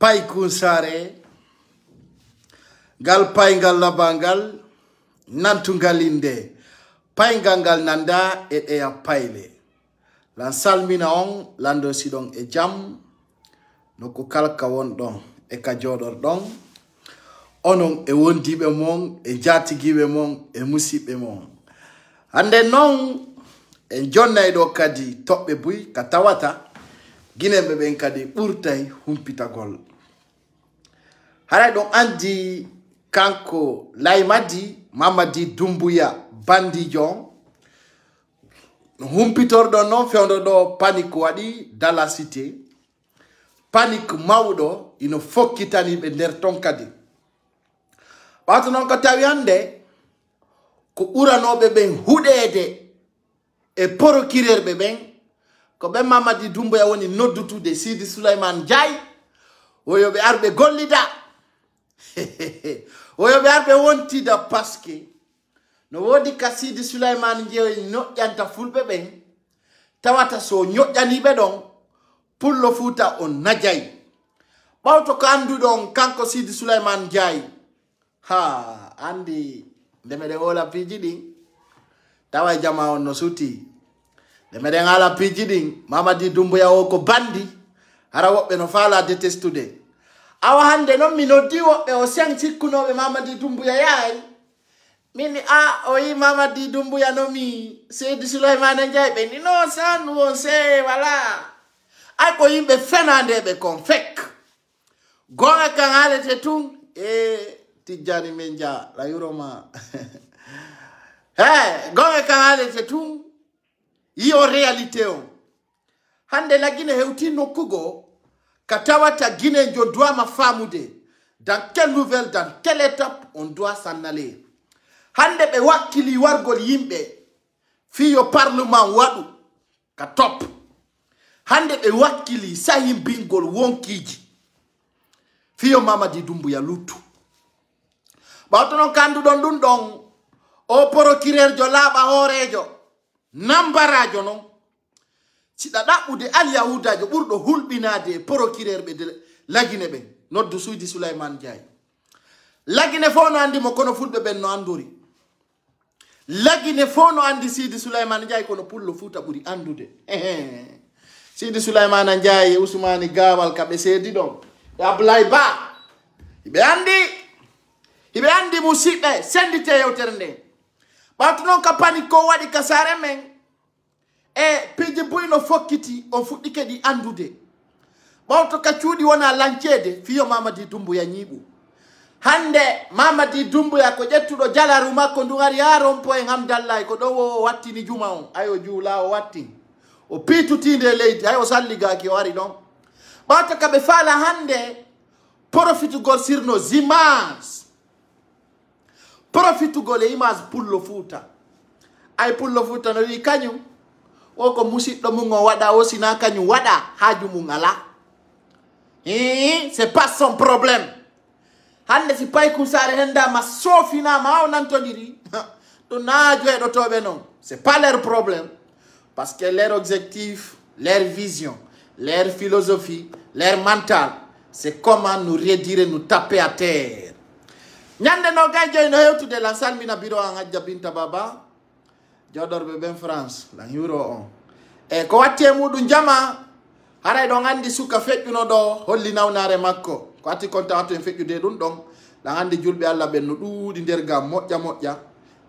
pay kunsare gal payngal labangal nantungalinde payngal nanda e a payle lan salmina on lando sidon e jam noko kalka won don e ka jodor don onon e wondibe mon e jatigibe mon e musibe mon hande non en jonnay do kadi tobbe buy ka tawata ginembe ben kadi burtay humpitagol haray don andi kanko laymadi Mamadi Doumbouya bandijon humpitor do non fewdo do panique wadi dans la cité panique mawdo ino fokkitani be der ton kadi wato non ko tawi hande ko uranobe ben hudede e procureur be ben ko be Mamadi Doumbouya woni noddutude Sidi Souleymane Ndiaye woyobe arbe gollida woyobe arbe wontida paske no wodi ka Sidi Souleymane Ndiaye ñoƴƴanta fulbe ben tawata so ñoƴƴanibe don pullo futa on najay bawto ko andudon kanko Sidi Souleymane Ndiaye ha andi ndemede wala piji din tawa jama on no suti ndemede ngala piji din Mamadi Doumbouya o ko bandi hara wobbe no fala detestude awa hande non mi noddi wobbe o sen cikkunobe Mamadi Doumbouya yayi mini oyi Mamadi Doumbouya no mi Sidi Souleymane Ndiaye be ni no san won se wala ay ko yimbe fenande be kon fek gonga kan halete tun Tijani Menja la yuroma gonga kan halete tun yo réalité on hande la Guinée hewti nokkugo katawata Guinée jo doit ma famude dans quelle nouvelle dans quelle étape on doit s'en aller hande be wakili wargol yimbe fi yo parlement wadu ka top hande be wakili sahim bingol wonkiji fi yo Mamadi Doumbouya lutu bawto non kandu don dun don o procureur jo laba horejo nambarajo non sida dabbude al yahudajo burdo hulbinade procureur be de lagine be noddu Sidi Souleymane Ndiaye lagine fo no andi mo kono fulbe ben no anduri lagine fo no andi Sidi Souleymane Ndiaye kono pullo futa buri andude Sidi Souleymane Ndiaye Ousmane Gawal kabe sedi don Ablaye Ba ibe andi musibe sendite yewtere nde bawto non ka panico wadi kasare men piji buyno fokkiti on fuddike di andude bawto ka cuudi wona lancede fiyo Mamadi Doumbouya nyibu hande Mamadi Doumbouya ko jettudo jalaru makko ndugari yaron po en hamdallahi ko do wattini juma on ayo juula o watti o pitutinde leydi ayo salligaki o wari don bawto ka be fala hande profitugol sur nos images profitugol e image pullo futa ay pullo futa no wi kañum o ko musiddo mun o wada o sina kañum wada haaju mun ala c'est pas son problème hande si pay kusare henda ma sofina ma o nantodiri to naajo e do tobe non c'est pas leur problème parce que leur objectif leur vision leur philosophie leur mental c'est comment nous réduire nous taper à terre nyande no gajo no hewtude la salmina biro an Adja Binta Baba jodorbe ben France la euro on ko watte mudum jama haray don andi suka fejjuno do holli nawnare makko ko atti kontato en fejjude dum don la andi julbe Allah ben no duudi der gam moƴƴa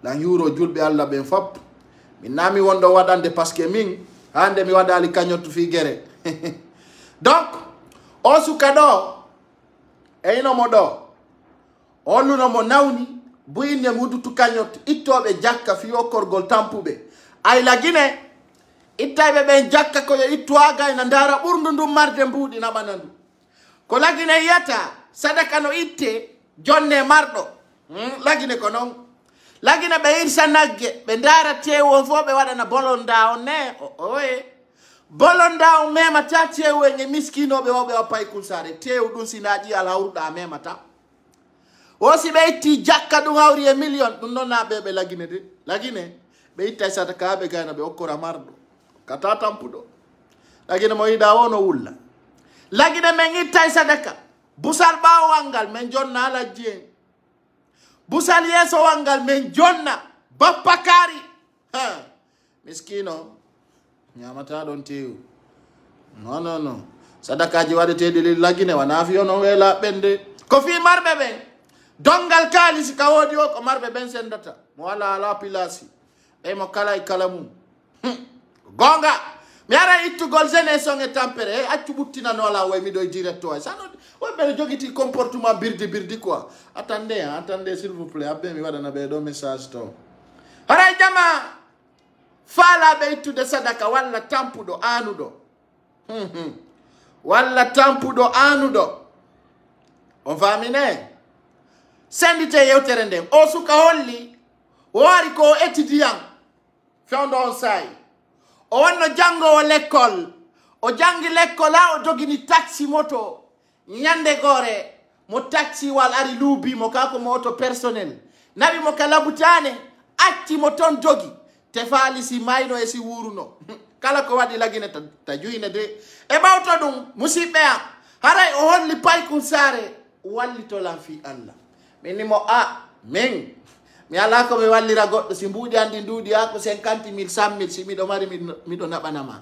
la euro julbe Allah ben fop min nami wondo wadande parce que min hande mi wadali kanyottu fi gere donc o suka do ino mo do oluno mo nawni buyine mudutu kanyot ittobe jakka fi okorgol tampube ay la Guinée ittaybe ben jakka ko yo ittoaga ina ndara burdu ndum marde mbudi na banandu ko la Guinée yata sadaka no itte jonne mardo la Guinée ko non la Guinée be irsa nagge be ndara tewo fo be wadana bolonda on ne bolonda on mema ta tewo nge miskino be wobe o pay kulsare tewo dun sinaji al hawruda memata wosi be itti jakka dum hawri e million dum non na be la Guinée de la Guinée be itta sadaka be gana be okora mardo kata tampudo la Guinée mo ida wono wulla la Guinée men itta sadaka busal ba wangal men jonna ala jeng busal yeso wangal men jonna bappakari ha miskino nyamata don tew non sadakaji wadete de lagine wana fi ono wela bende ko fi marbe ben dongal kalisi kawodi o ko marbe ben sendata mo wala ala pilasi e mo kala e kalamu gonga mi ara ittu gol jene songe tampere accu buttina no la way mi do diretto ça non way be jogiti comportement birdi quoi attendez s'il vous plaît abbe mi wadana be do message to hara jama fala be ittu de sadaka walla tampudo anudo walla tampudo anudo on famine sendite yewtere ndem o suka holli wari ko étudiant fewndo on say o wonno jango l'école o jangi l'école o dogini taxi moto nyande gore mo taxi wal ari lubi mo kako moto personnel nabi mo kala butane acci mo ton dogi te faali si mayno e si wuruno kala ko wadi lagine ta juyine de e bawto dum musibe am haray o holli paykul sare walli to la fi Allah minni mo men mi ala ko mi wallira goddo si mbuudi andi ndudi ko 50,000 100,000 si mi do mari mi do nabanama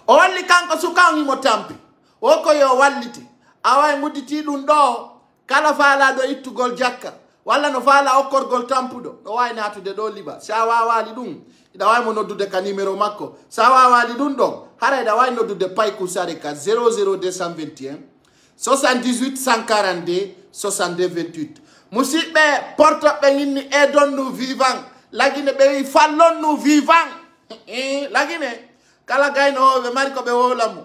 o walli kanko sukangi mo tampi o ko yo walliti away muditi dum do kala faala do ittugol jakka walla no faala okkorgol tampudo do way natude do liba sa wawali dum ida way mo noddude ka numéro makko sa wawali dum do hara ida way noddude payku sare ka 00221 78 142 62 28 musibe porto be nginni e donnu vivant lagine be fallon nu vivant lagine kala gayno be mari ko be wolamu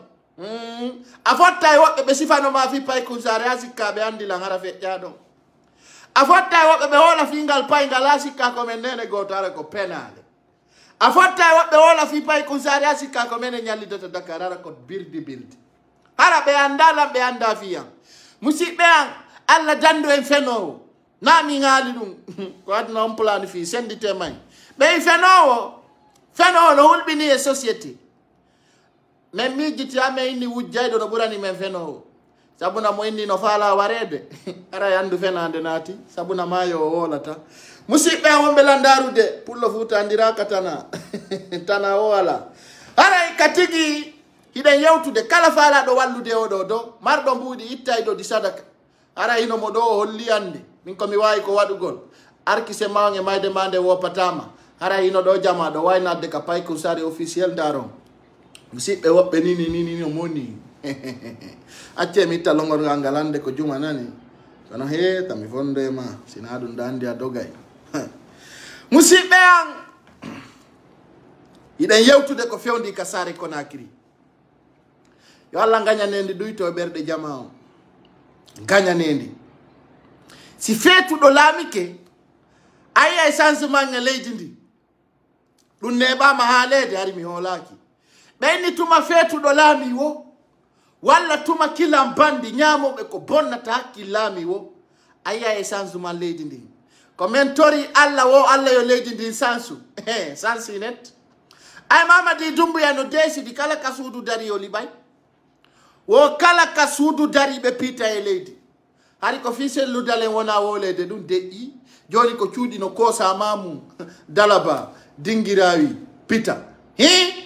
afotta wobbe be sifano ma fi pay kun sare asikka be andi la ngara fe jado afotta wobbe be wola fingal pay ngal asikka ko men nene gotare ko penale afotta wobbe wola fi pay kun sare asikka ko men nyalli de Dakar ko birdi hara be andala be anda fiya musibe an alla dando en feno nami ngali dum ko adna on plan fi sendite may be feno no hulbini e society men mi jiti ame inni wujjaydo no burani men feno sabuna mo inni no fala warede ara yandu fenande nati sabuna mayo wolata musibe wonbe landarude pullo futa andira katana tana wala ara katigi hiden yewtude kala fala do wallude o do mardo mbudi ittaydo di sadaka ara ino mo do holli ande min ko mi wayi ko wadugol arki se mawnge mayde mande wo patama ara ino do jama do way nadde ka pay ko sari officiel daron musibe wobbe nini moni acce mi talongor ngalande ko juma nani kono he tami fonde ma sina dum dandi a dogay musibe an iden yewtude ko fewndi ka sare Conakry yo Allah gañanendi duyto berde jama o gañanendi si feetuɗo laamike ayi changement nge leydi ndi ɗum neɓama ha leede ari mi hoolaki ɓeyni tuma feetuɗo laami wo walla tuma kilam bandi ñamoɓe ko bonnata hakkillaami wo ayi changement leydi ndi ko men tori Allah wo Allah yo leydi ndi sansu sansi net ay Mamadi Doumbouya no desidi kala ka suudu dari yo libay wo kala ka suudu dari ɓe piita e leydi hari ko fi selludalen wona wolede ɗum deƴƴi joni ko cuuɗi no koosa mamu dalaba dingirawi pita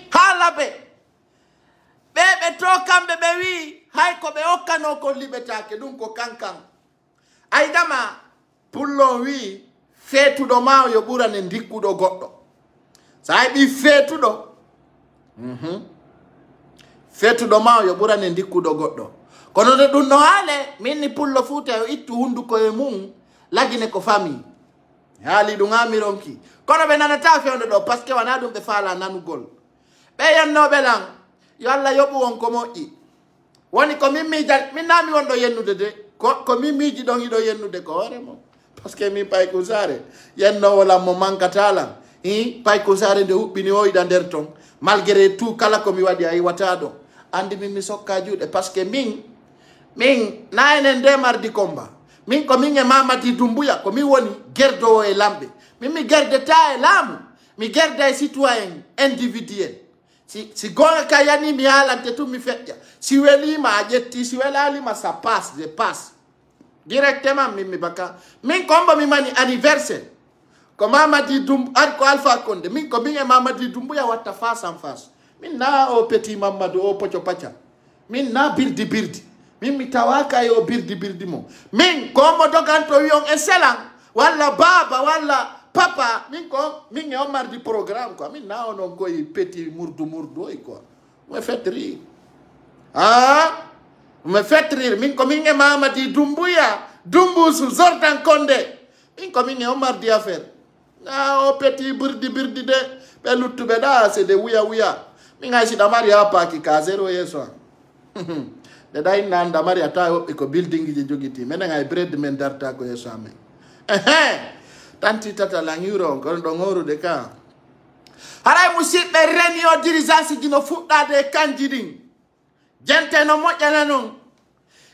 ha laɓe ɓe to kamɓe ɓe wi hay ko ɓe hokkano ko liɓetake ɗum ko kankan aydama pullon wi feetuɗo ma yo ɓurane ndikkuɗo goɗɗo sa heɓi feetuɗo ma yo ɓurane ndikkuɗo goɗɗo kono de ɗum no haale minni pullo fuuta yo ittu hunduko e mum lagine ko famille haali ɗum hamironki kono ɓe nanata fewde ɗo par ce que wana ɗum ɓe faala nanugol ɓe yennoɓe lan yo Allah yoɓu won ko moƴƴi woni ko min nami wonɗo yennude de ko min miiji ɗon iɗo yennude ko hoore mo par ce que min Paykou Sarr yennowo lan mo mankata lan Paykou Sarr nde huɓɓini o yiɗa nder ton malgré tout kala komi waɗi a yiwata ɗo andi min mi sokka juuɗe par ce que min na enen ndemardi combat min ko min e Mamadi Doumbouya ko min woni gerdowo e lamɓe min mi gerdeta e laamu mi gerda e citoyen individuel si gonga ka yani mi haalante tum mi feƴƴa si welima a ƴetti si welalima ça passe je passe directement mi baka min kombo mi mani anniversaire ko Mamadi Doumbouya ko Alpha Condé min ko min e Mamadi Doumbouya watta face en face min na o petit Mamadou o pocho pacha min na birdi min mi tawaka yo birdi mo min ko mo doganto yon excellent walla baba walla papa min e Omar di programme quoi min na onon koy petit mourdu e quoi me fait rire me fait rire min ko min e Mamadi Doumbouya Dumbusu Zordan Condé min ko min e Omar di affaire o petit birdi de be luttube da c'est de wuya min ga si da maria pa ki ka zero yeso de day nan da maria ta ko building ji jogiti men nga bread men darta ko yeso amen tanti tata la ngiro ko do ngoru de ka haray musibbe reni o dirigeance gino fuddade kanjidin jente no mojjana non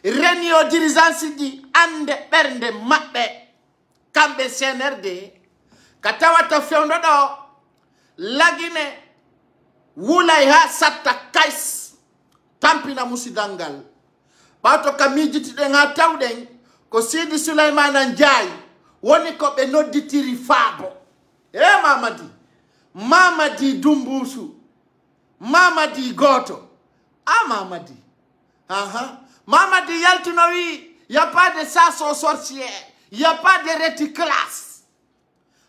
reni o dirigeance di ande bernde mabbe kambe CNRD katawata fewndo do lagine wulay ha satta kais tampina musidangal bato kamijiti den ha tawden ko Sidi Souleymane Ndiaye woni ko be nodditiri faabo Mamadi Dumbusu Mamadi goto Mamadi Mamadi yaltuno wi y a pas de chasse aux sorcières, y a pas de reticlasse.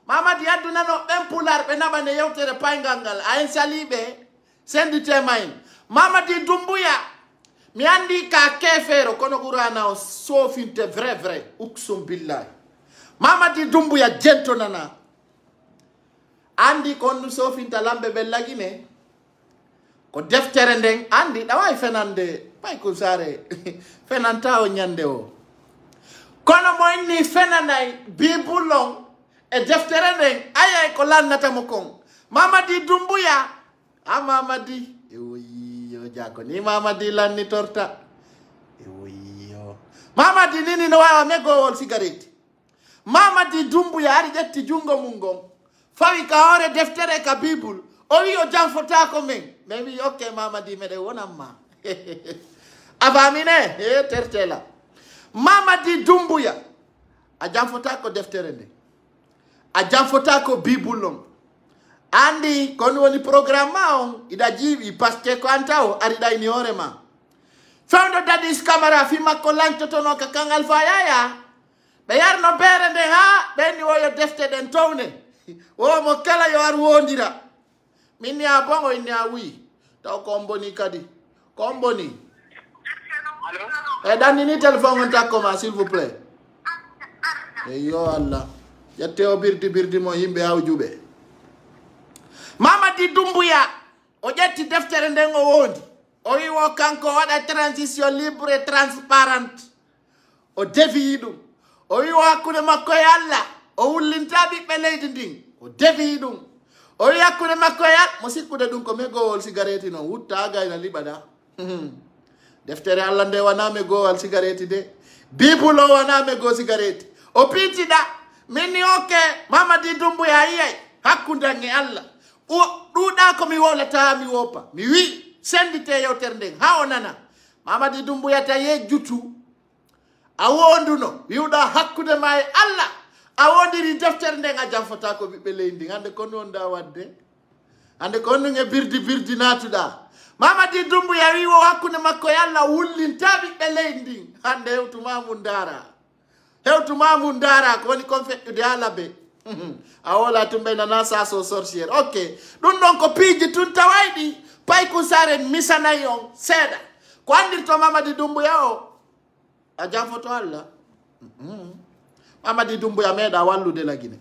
Mamadi aduna no empular be nabane yewtere payngal ayen salibe sendi temain Mamadi Doumbouya mi andi ka kefero kono gurana o sofinte vrai uksum billahi Mamadi Doumbouya jento nana andi konnu sofinta lambe be lagine ko deftere nden andi dawai fenande pay ko sare fenanta o nyande o kono mo inni fenanay bibulong e deftere nden ayay ko lannata mo kon Mamadi Doumbouya Mamadi yo jako ni Mamadi lanni torta yo Mamadi nini no wawa megowol cigarette Mamadi Doumbouya ari jetti jungo mungom fawi ka hore deftere ka bibul o wi o janfota ko men maybe okay Mamadi mede wonamma abamine tertela Mamadi Doumbouya a janfota ko deftere nde a janfota ko bibulon andi kon woni programme on ida jibi paske ko antaw ari day ni hore ma fawdo Dadis Camara fi makko lantoto no ka kangal fa yaya be yarno bere nde ha be ni woyo defte den towne o mo kala yo ar wondira min ya bongo ni awi taw ko mboni kadi ko mboni allo dani ni telephone on takko ma s'il vous plaît yo Allah yatte o birdi mo yimbe awjube Mamadi Doumbouya o jetti deftere nden o wondi o wi wo kanko wada transition libre et transparente o defi dum o wi wo hakkude makko e Allah o wullinta ɓiɓɓe leydi ndin o defi dum o wi hakkude makko e Allah mo sikkude ɗum ko megowol cigarette non wutta gayna liɓaɗa deftere Allah nde wana megowal cigarette de bible o wana mego cigarette o piitiɗa minni oke Mamadi Doumbouya yiyay hakkudan e Allah o ɗuɗa ko mi wolata mi wopa mi wi sendite yewtere nden ha o nana Mamadi Doumbouya ta yejjutu a wonduno wiwɗa hakkude ma e Allah a wondiri deftere nden a janfota ko ɓiɓɓe leydi hande ko non da wadde hande ko non e birdi natuɗa Mamadi Doumbouya wi wo hakkude makko e Allah wullinta ɓiɓɓe leydi hande hewtuma mum dara ko woni kon feƴƴude ha labbe a wola tumbe nana chasse aux sorcières ok ɗum ɗon ko piiji tun tawayɗi pay kusare misanayi on seeɗa ko andirto Mamadi Doumbouya o a janfoto Allah Mamadi Doumbouya meeɗa wallude lagine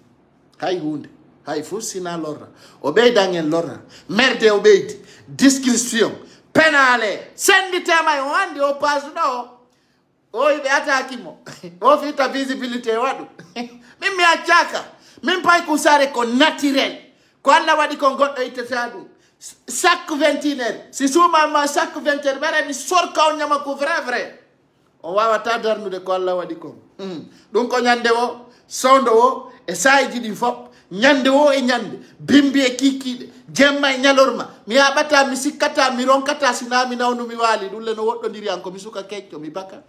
hay hunde hay fuu sina lorra o ɓeydan en lorra merde o ɓeydi discussion penale senditema e o andi o page ɗo o yiɓe atakimo o fita visibilité waɗu min mi accaka min pay kusare ko naturel ko Allah waɗi ko goɗɗo ittata ɗum chaque 21 heures si suumama chaque 20 heures ɓere mi sorka o ñama ko vrai on wawata darnude ko Allah waɗi kon ɗum ko ñande o sowndo o e sayiji ɗin fof ñande o e ñande bimbi e kikiɗe jemma e ñalorma mi yaɓata mi sikkata mi ronkata sina mi nawnu mi waali ɗum le no woɗɗodiri an ko mi suka kecco mi baka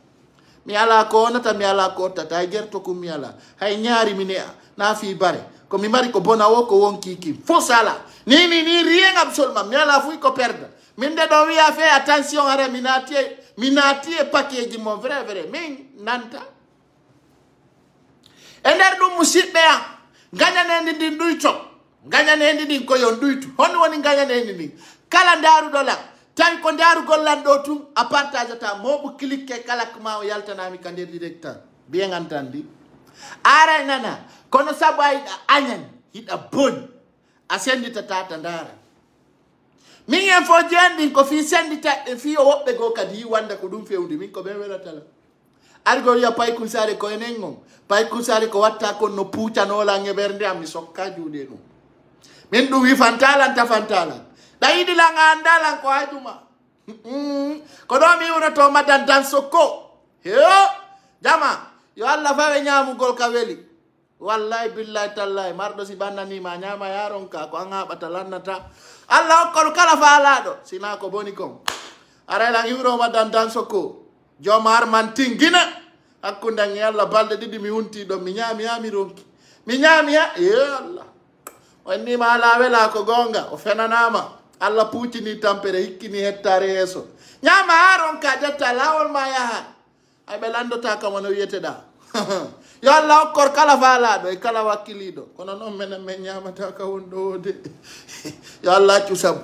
mi ala ko onata mi ala ko tata gerto ko mi ala hay ñaari mi ne na fi bare ko mi mari ko bona wo ko won kiki fo sala ni rien absolument mi ala fu ko perdre min de do wi a fait attention ara minati package mon vrai min nanta ender dum musibbe am gañane ndi nduyto gañane ndi ko yon nduytu hon woni gañane ndi kala ndaru dola tan ko ndaru gollan do tum a partage ta mobu clique kala kuma o yaltanami kande directeur bien entendu ara nana kono sabay anyan hida bon a sendita tata ndara min en fo jendi ko fi sendita fi o wobbe go kadi wanda ko dum fewndi min ko be welatala argo ya pay kusare ko enengo pay kusare ko watta ko no puuta no la ngeberde am mi sokka juude no min dum wi fantala dayidi la ngandala ko ajuma ko do mi wona to madan dan sokko yo jama yo Allah fa nyaamu gol ka weli wallahi billahi tallahi mardo si banani ma nyama yaron ka ko anga batalannata Allah ko kala fa alado sina ko boni ko ara la yuro madan dan sokko jomar man tingina akunda ngi Allah balde didi mi wunti do mi nyami ronki mi nyami ya Allah wani ma la wela ko gonga o fenanama Allah puti ni tampere hikini hettare yeso nyama aron ka jatta lawol ma yaha ay belando ta ka wono yete da yo Allah kor kala fala do e kala wakilido kono non men nyama ta ka wondo de yo Allah tusab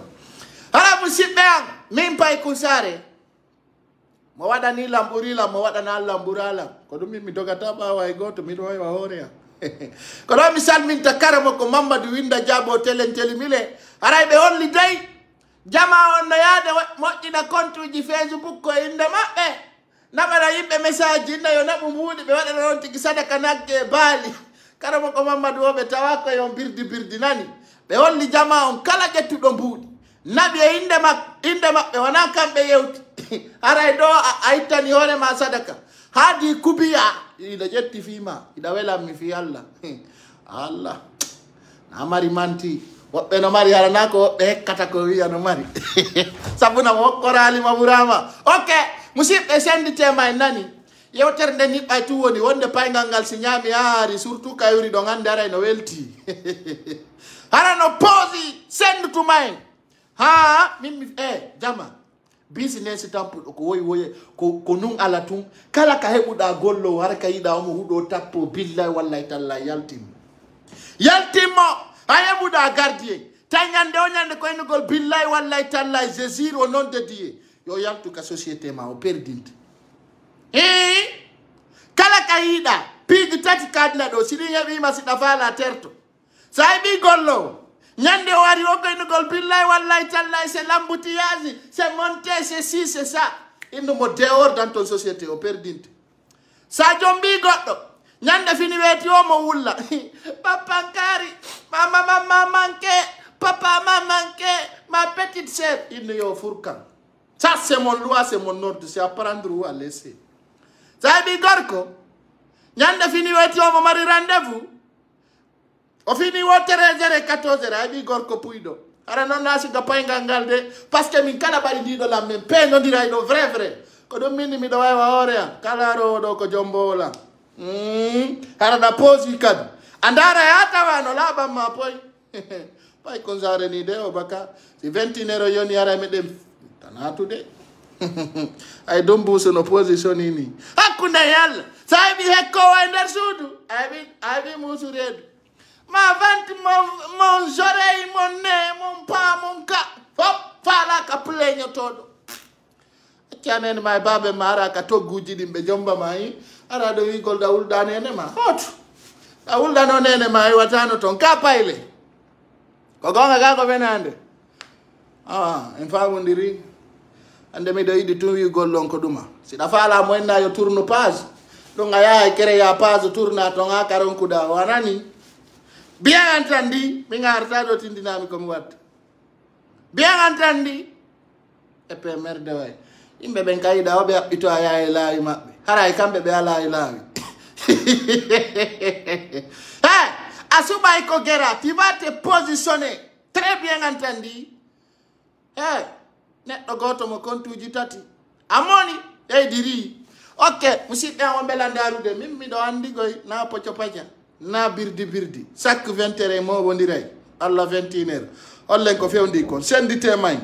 hala musibbe min pay kusare mo wada ni lamburila mo wada na lamburala ko dum mi dogata ba way goto mi do way wa horea ko do misal min takaramo ko Mamadou Winda Jabo telentelimile aray be holli day jama on no yaade moƴƴina compte ji Facebook ko inde mabbe nabara yimbe message inda yo nabu muudi be wada non tigi sadaka nagge baali karamo ko Mamadou o be tawa ko yon birdi nani be holli jama on kala gettudo mbuudi nabi e inde mabbe wana kambe yewti aray do aitani hore ma sadaka hadi kubiya ida jetti fima ida wela mi fi Allah amari manti wobbe no mari ala nako wobbe hekkata ko wiya no mari sabuna wokkorali maburama okay musibbe sendite may nani yewtere nde ni bay tu woni wonde payngal ngal si nyami yaari surtout kayuri do ngande ara no welti hara no posi send to mine ha min jama business tampu ko woy ko nun ala tun kala ka hebuda gollo har ka yida mo hudo tappo billahi wallahi talla yaltimo ayebuda gardien tanyande o nyande ko enugol billahi wallahi talla je au nom de Dieu yo yaltu ka société ma o perdinte kala ka yida pigi tati kadla do sini yabi masida fala terto sai bi gollo nyande wari o ko enugol billahi wallahi talla c'est l'embouteillage c'est monté c'est ci c'est ça ino mo dehors dans ton société o perdinte sa jombi goddo nyande fini weti o mo wulla papa kari mama manque papa manque ma petite sœur ino yo furkan ça c'est mon loi c'est mon ordre c'est à prendre ou à laisser ça bi gorko nyande fini weti o mo mari rendez-vous o fini wo 13h 14h ay bi gorko puido ara non nasi ga payngal ngal de parce que min kala bari dido la men pe non diray do vrai ko do min mi do way wa horea kala ro do ko jombola ara da posi kad andara yata wano laba ma poi pay kon zare ni de o baka si 21h yoni ara me dem tanatu de ay dombu so no position ni hakuna yalla sai bi hekko wa nder sudu ay bi musuredu ma vanti mon oreille mon nez mon pas mon cas hop fala ka plenyo todo tianen may babe mara ka togguji dimbe jomba mai ara do wi gol dawul danene ma hot dawul danone mai watano ton ka paile ko gonga ga ko benande en faawondiri ande mi do yidi tun wi gollon ko duma si da fala mo enna yo tourno page do ngaya kere ya page tourna to nga karon kuda wanani bien entendu mi ngarta do tindinami ko mi watta bien entendu e pe merde way imbe ben kayida obe abito ayaye laawi mabbe haray kambe be alaawi laawi hey asuba iko gera tu vas te positionner très bien entendu hey neddo goto mo kontuji tati amoni e diri ok musidɓe an wonɓe landarude min miɗo andi goy na poco paca na birdi chaque 20 heures mo wondiray allah 21 heures hollen ko fewndi kon sendite may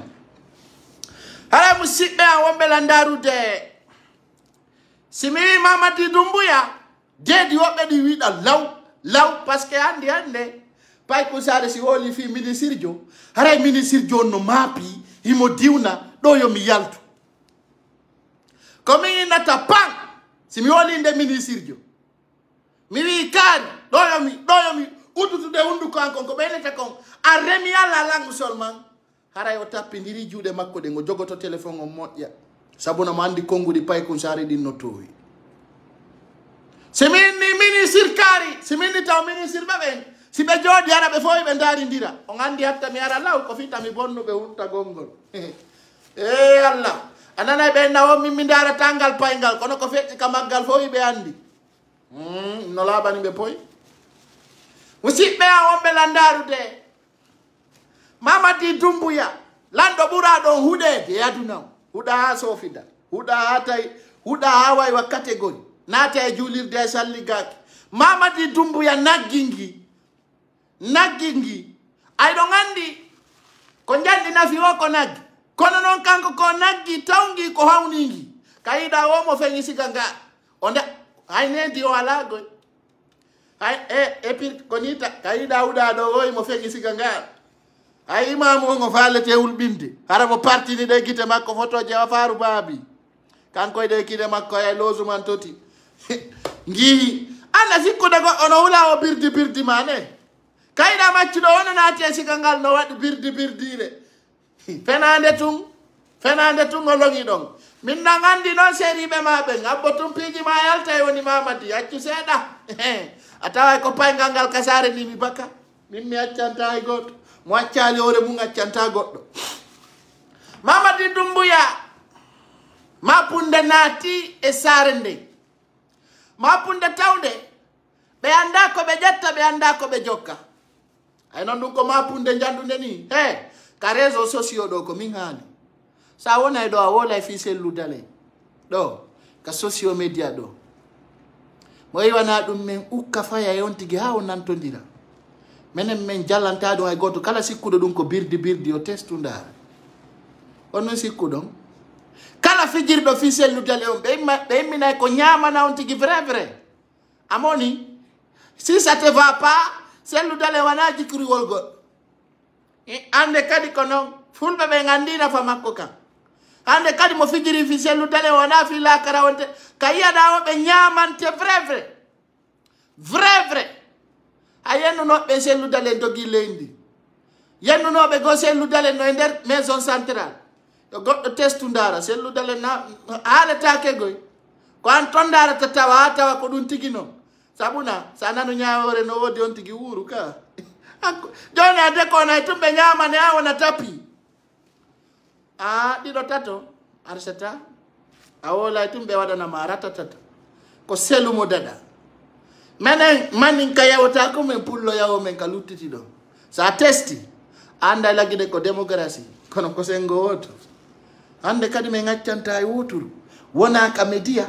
hara musidɓe an wonɓe landarude simi wi Mamady Doumbouya deedi woɓɓe ɗi wiɗa law par ce que hande pay kusare si woli fi ministre jo haray ministre jo no maapi himo diwna ɗo yomi yaltu komi innata pan simi woli nde ministre jo mi wi kaari ɗo yomi uddutude hunduko an kon ko ɓeynete kon a remi alla langusol man haray o tappidiri juuɗe makko ɗe ngo jogoto téléphone o moƴƴa sabu no mo andi konnguɗi pay kusare ɗin no towi siminni ministre kaari siminni taw ministre ɓeɓen si ɓe jooɗi ara ɓe fof ɓe daaridira on anndi hatta mi ara law ko fitami bonnuɓe huttagol ngol Allah a nanay ɓe nawo min mi ndaarata ngal payngal kono ko feƴƴi ka maggal fof ɓe anndi no laaɓani ɓe poy musidɓe an wonɓe landarude Mamady Doumbouya lanɗo ɓura ɗon huɗede e aduna o huɗa ha sofida huɗa ha tawi huɗa ha way wa catégorie naata e juulirde e salligaki Mamady Doumbouya naggi ngi ay ɗon andi ko janɗi nafi o ko naggi kono noon kanko ko naggi tawngi ko hawningi kayiɗa o mo feŋi siga nga o nde hay nedi o ala goy hay epir ko nita kayiɗa huɗa ɗo oy mo feŋi siga nga hay imamu o ngo faalete wulɓinde hara mo partini ɗe gite makko photoje wa faru baabi kanko e ɗe kide makko e losuman toti ngi anda sikkude goɗɗo no wula o birdi mane kayɗa maccuɗo wono naati e siga ngal no waɗi birdiire fenande tun o longi ɗon min nan andi noon sériɓe ma ɓen abbo tum piiji ma yalta e woni Mamady accu seeɗa a tawa ko paygal ngal kasare ni mi baka min mi accanta e goɗɗo mo accali hoore mum accanta goɗɗo Mamady Doumbouya Mapunde naati e saare nde Mapunde tawde ɓe anda ko ɓe ƴetta ɓe anda ko ɓe jokka ay noon ɗum ko Mapunde jandude ni ka réseau sociaux ɗo ko min haali sa wonay ɗo a wola e fi selludale ɗo ka socio média ɗo mo yiwana ɗum men ukka faya e on tigi ha o nantodira minen min jallanta ɗum hay goto kala sikkuɗo ɗum ko birdi o testu ndara on noon sikkuɗon kala fijirɗo fi selludale on ɓe imminay ko ñamana on tigi vrai amoni si ça te va pas selludale wana jikriwol goɗɗo ande kadi ko noon fulɓe ɓe gandina fa makko kam ande kadi mo fijiri fi selludale wona fi lakara wonte ka yiyaɗa o ɓe ñamante vrai a yennunoɓe selludale dogui leydi yennunoɓe go selludale no e nder maison centrale yo goɗɗo testu ndara selludale na haaletake goy ko an ton darata tawa ha tawa ko ɗum tigi noon sabuna sa nanu ñawore no wodi on tigi wuuru ka joni a dekonay tum ɓe ñamane ha wona tapi ɗiɗo tato arsata a wolay tum ɓe waɗanama ratatata ko selumo daɗa menen manin ka yawta ko men pullo yawo men ka luttiti ɗo sa testi anda laguide ko démocratie kono ko sengo woto hande kadi min accanta e woturu wona ka média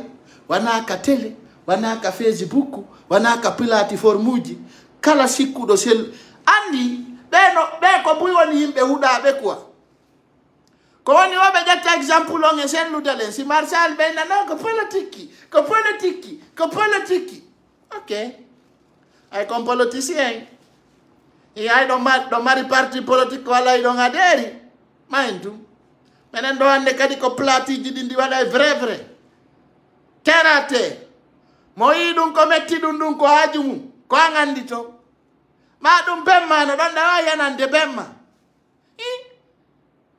wona ka télé wona ka Facebook wona ka plateforme uji kala sikkuɗo sel andi ɓe ko buy woni yimɓe huɗaɓe quoi ko woni o ɓe ƴetta exemple on e selludalen si marsal ɓe nano ko politique ok ay kon politicien ay ɗo mari parti politique walla ɗon adheri mayen tum minen ɗo hande kadi ko platiji ɗi ndi waɗa vrai terre à terre mo yi ɗum ko metti ɗum ko haaju mum ko an andi to ma ɗum bemma no ɗon ɗawa yanande bemma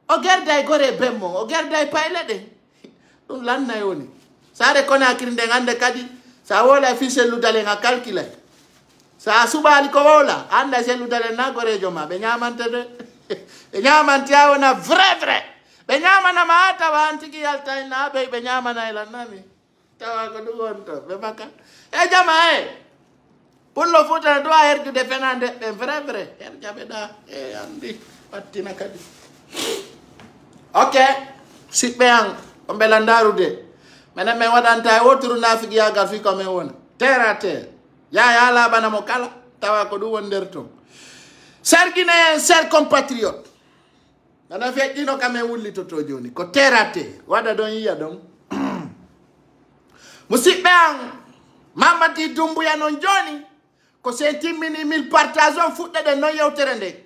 o gerda e gore bemmo o gerda e payle ɗe ɗum lannay woni sare Conakry nden hande kadi sa wola e fi selludalen a calculay sa suɓali ko wola anda selludalen na gorejo ma ɓe ñamante de ɓe ñamante ha wona vrai ɓe ñamanama ha tawa an tigi yalta en na ɓe ñamana e lannami tawa ko ɗum on to ɓe makka e jama pullo futana do a herdude fenande ɓe vrai herjaɓeɗa e andi wattina kadi ok siɓɓe an o beela ndarude mena me wadanta woturu nafiki yagal fi ko me wona terre à terre ya la bana mo kala tawa ko du wonder to sargine ser compatriote nana fe dino kame wulli to joni ko terre à terre wada don yiya don musibbe an mamati dumbuya non joni ko se timmini mil partageon fudde de non yewtere nde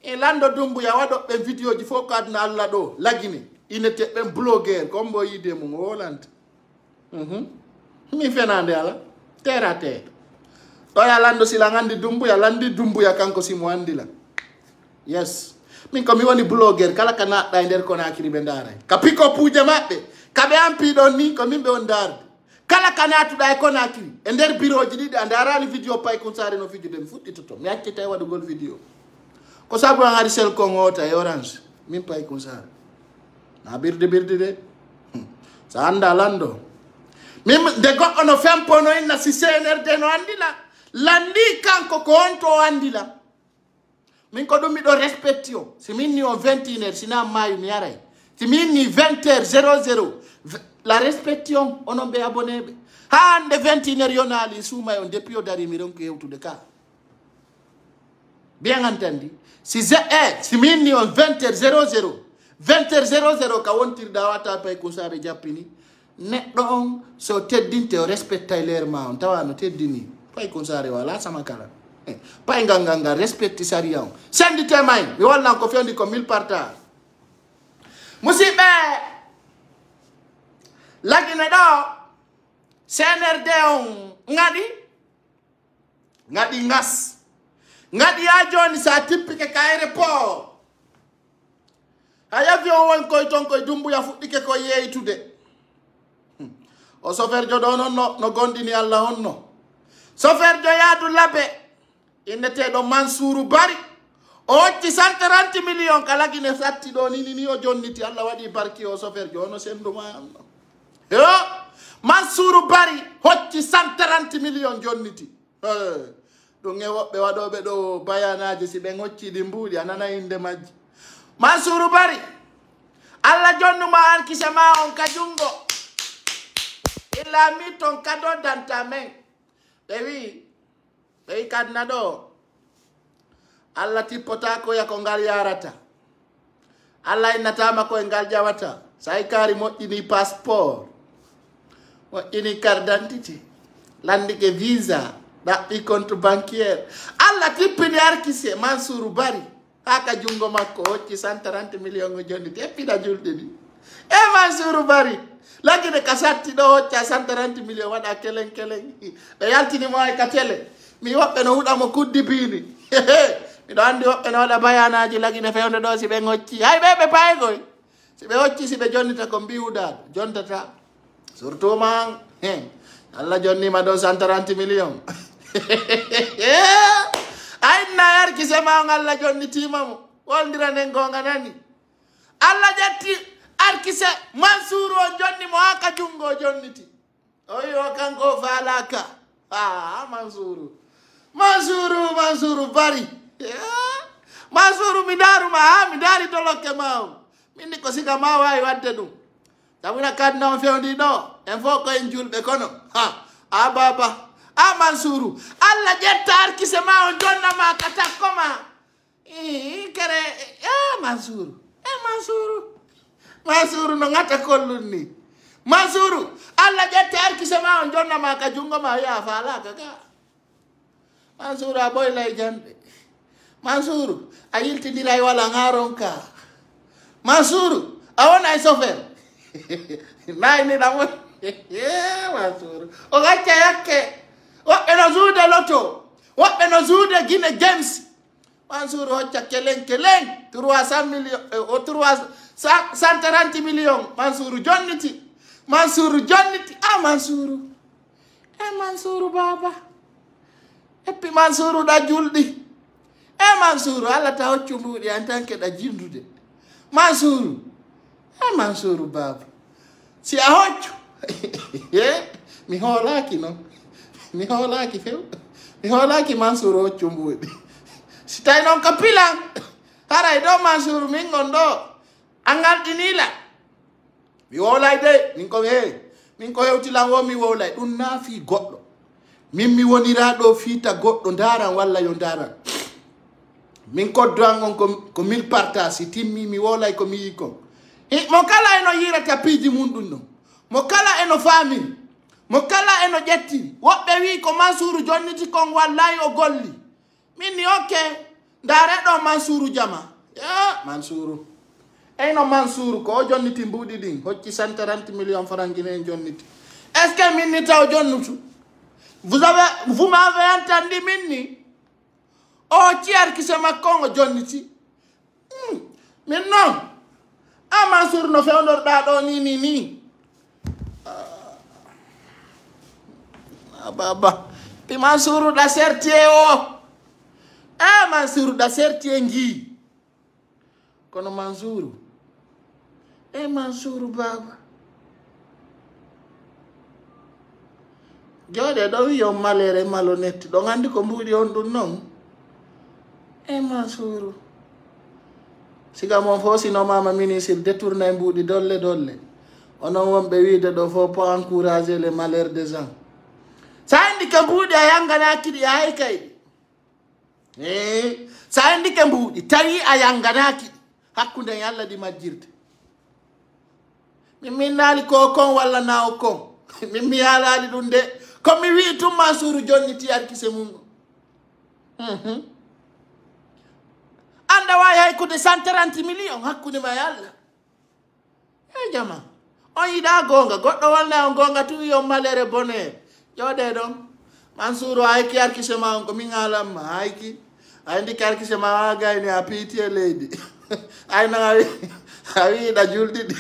e lando dumbuya wado be video ji fo ko aduna alla do lagini inete be blogger ko mbo yide mum wolante mi fenande ala terre à terre to ya lando sila ngandi dumbuya landi dumbuya kanko simo andila yes min ko mi woni blogger kala kana da nder ko na kiri be ndara kapiko puje mabbe kabe ampi don ni ko min be on darde kala kana tu da ko na kiri e nder bureau ji didi andarali video pay kon sare no video dem futti to mi acci tay wadu gol video ko sabu ngari sel ko ngota e orange min pay kon sare na birde de sa anda lando min de go ono fempo no inna si CNRD no andila landi kanko ko on to andila min ko dum mi do respectio si min ni o 21h sina mayu mi yaray si min ni 20h00 la respection onon be abonné be hande 21h yonali suma on depuis o dari mi ronko hewtude ka bien entendu si min ni on 20h00 20h00 ka wontirda wata pay ko sare jappini neddo on so teddinte o respecta leer ma on tawa no teddini pay ko sare wala sama kala pay nganga respecti sariya on sendi temay mi wonna ko fendi ko 1000 partage musibe lagine do CNRD on ngadi ngas ngadi a joni sa tippike ka aéroport aya avion won koy ton koy dumbuya fuddike ko yeytude o chauffeur jo do non no gondini Allah honno chauffeur jo yaadu labe inete do Mansour Bari o ci 130 millions kala gine satti do ni o jonniti Allah wadi barki o chauffeur jo no sendo ma yo Mansour Bari hocci 130 millions jonniti do ngewobe wadobe do bayanaji si be ngocci di mbuli anana inde majji Mansour Bari Allah jonnuma an kisama on kajungo ila mi ton kado dantamen dewi kadna do Allah tipota ko ya ko ngal yarata Allah inatama ko ngal jawata sai kari moƴƴini passeport moƴƴini carte d'identité landike visa ɗaɓɓi compte bancaire Allah tippini arkise Mansour Bari haka jungo makko hocci 130 millions ngo jonni teppida julɗe ɗi e Mansour Bari lagine ka satti ɗo hocca 130 millions waɗa keleng ɓe yaltinimo ay ka télé mi woɓɓe no huɗamo kuddi bini miɗo andi woɓɓe no waɗa bayanaji lagine fewde ɗo si ɓe ngocci hay ɓe paygoy si ɓe hocci si ɓe jonnita ko mbiwɗaɗo jontata surtout man Allah jonnima ɗo 130 millions ayna yarkise ma on Allah jonnitimamo woldirane gonga nani Allah ƴetti arkise Mansour o jonnimo haka jungo jonniti oyo kanko falaka Mansour Bari Mansour mi daruma mi dari tolokke maw minni ko siga ma wawi wadde ɗum tamina kadna on fewndi ɗo en fo ko en julɓe kono baba Mansour Allah ƴetta arkise ma on jonnama ka takkoma kere Mansour no ngata kollun ni Mansour Allah ƴetta arkise ma on jonnama ka jungo ma ya falaka ka Mansour a ɓoylay jande Mansour a yiltidiray wala ngaron ka Mansour a wona e chauffeur nayni ɗamon Mansour o gacca yakke woɓɓe no juude loto woɓɓe no juude Guinea Games Mansour hocca keleng 300 millions o 130 millions Mansour jonniti Mansour baba eppi Mansour ɗa julɗi Mansour Allah ta hoccu mbuɗi en tant que ɗa jindude Mansour baba si a hoccu mi hoolaki noon mi hoolaki few mi hoolaki Mansour hoccu mbuɗi si tawi noon ko pilan haray ɗo Mansour min gon ɗo a ngarɗinila mi wolay de min ko hewtilango mi wolay ɗum naafi goɗɗo min mi wonira ɗo fiita goɗɗo ndaran walla yo ndaran min koddoan on ko mille partage si timmi mi wolay ko mi yi kon mo kala eno yirata piiji mum ɗum ɗon mo kala eno faamiri mo kala eno ƴettiri woɓɓe wi ko Mansour jonniti kon wallahi o golli min ni ok ndareɗo Mansour jama Mansour eyno Mansour ko o jonniti mbuuɗi ɗin hocci 130 millions francs guinéen jonniti est ce que min ni taw jonnutu vous m'avez entendu min ni o ciyarkise makko o jonniti min noon Mansour no fewnorɗa ɗo ni baba pi Mansour ɗa sertie o Mansour ɗa sertie ngi kono Mansour Mansour baba jooɗe ɗo wi yo malere malhonnête ɗo andi ko mbuuɗi on ɗum noon Mansour siga mon fo sino mama ministre détourné mbuuɗi dolle onon wonɓe wiide ɗo fo pour encourager les malheurs des gens sa andi ke mbuuɗi a yanganaki ɗi a hay kayɗi sa andi ke mbuuɗi tawi a yanganaki ɗi hakkunde yalla ɗi majjirde min naali ko kon walla nawo kon min mi yaalali ɗum de komi wi tum Mansour jonniti arkise mum anda wawi haykude 130 millions hakkude ma yalla jama on yiɗa gonga goɗɗo walla on gonga tuwi on malere bonheur jooɗe ɗon Mansour hayki arkise ma on ko min halanma hayki ayndi arkise ma wa gayni a piiti e leydi ayno a wiiɗa julɗiɗi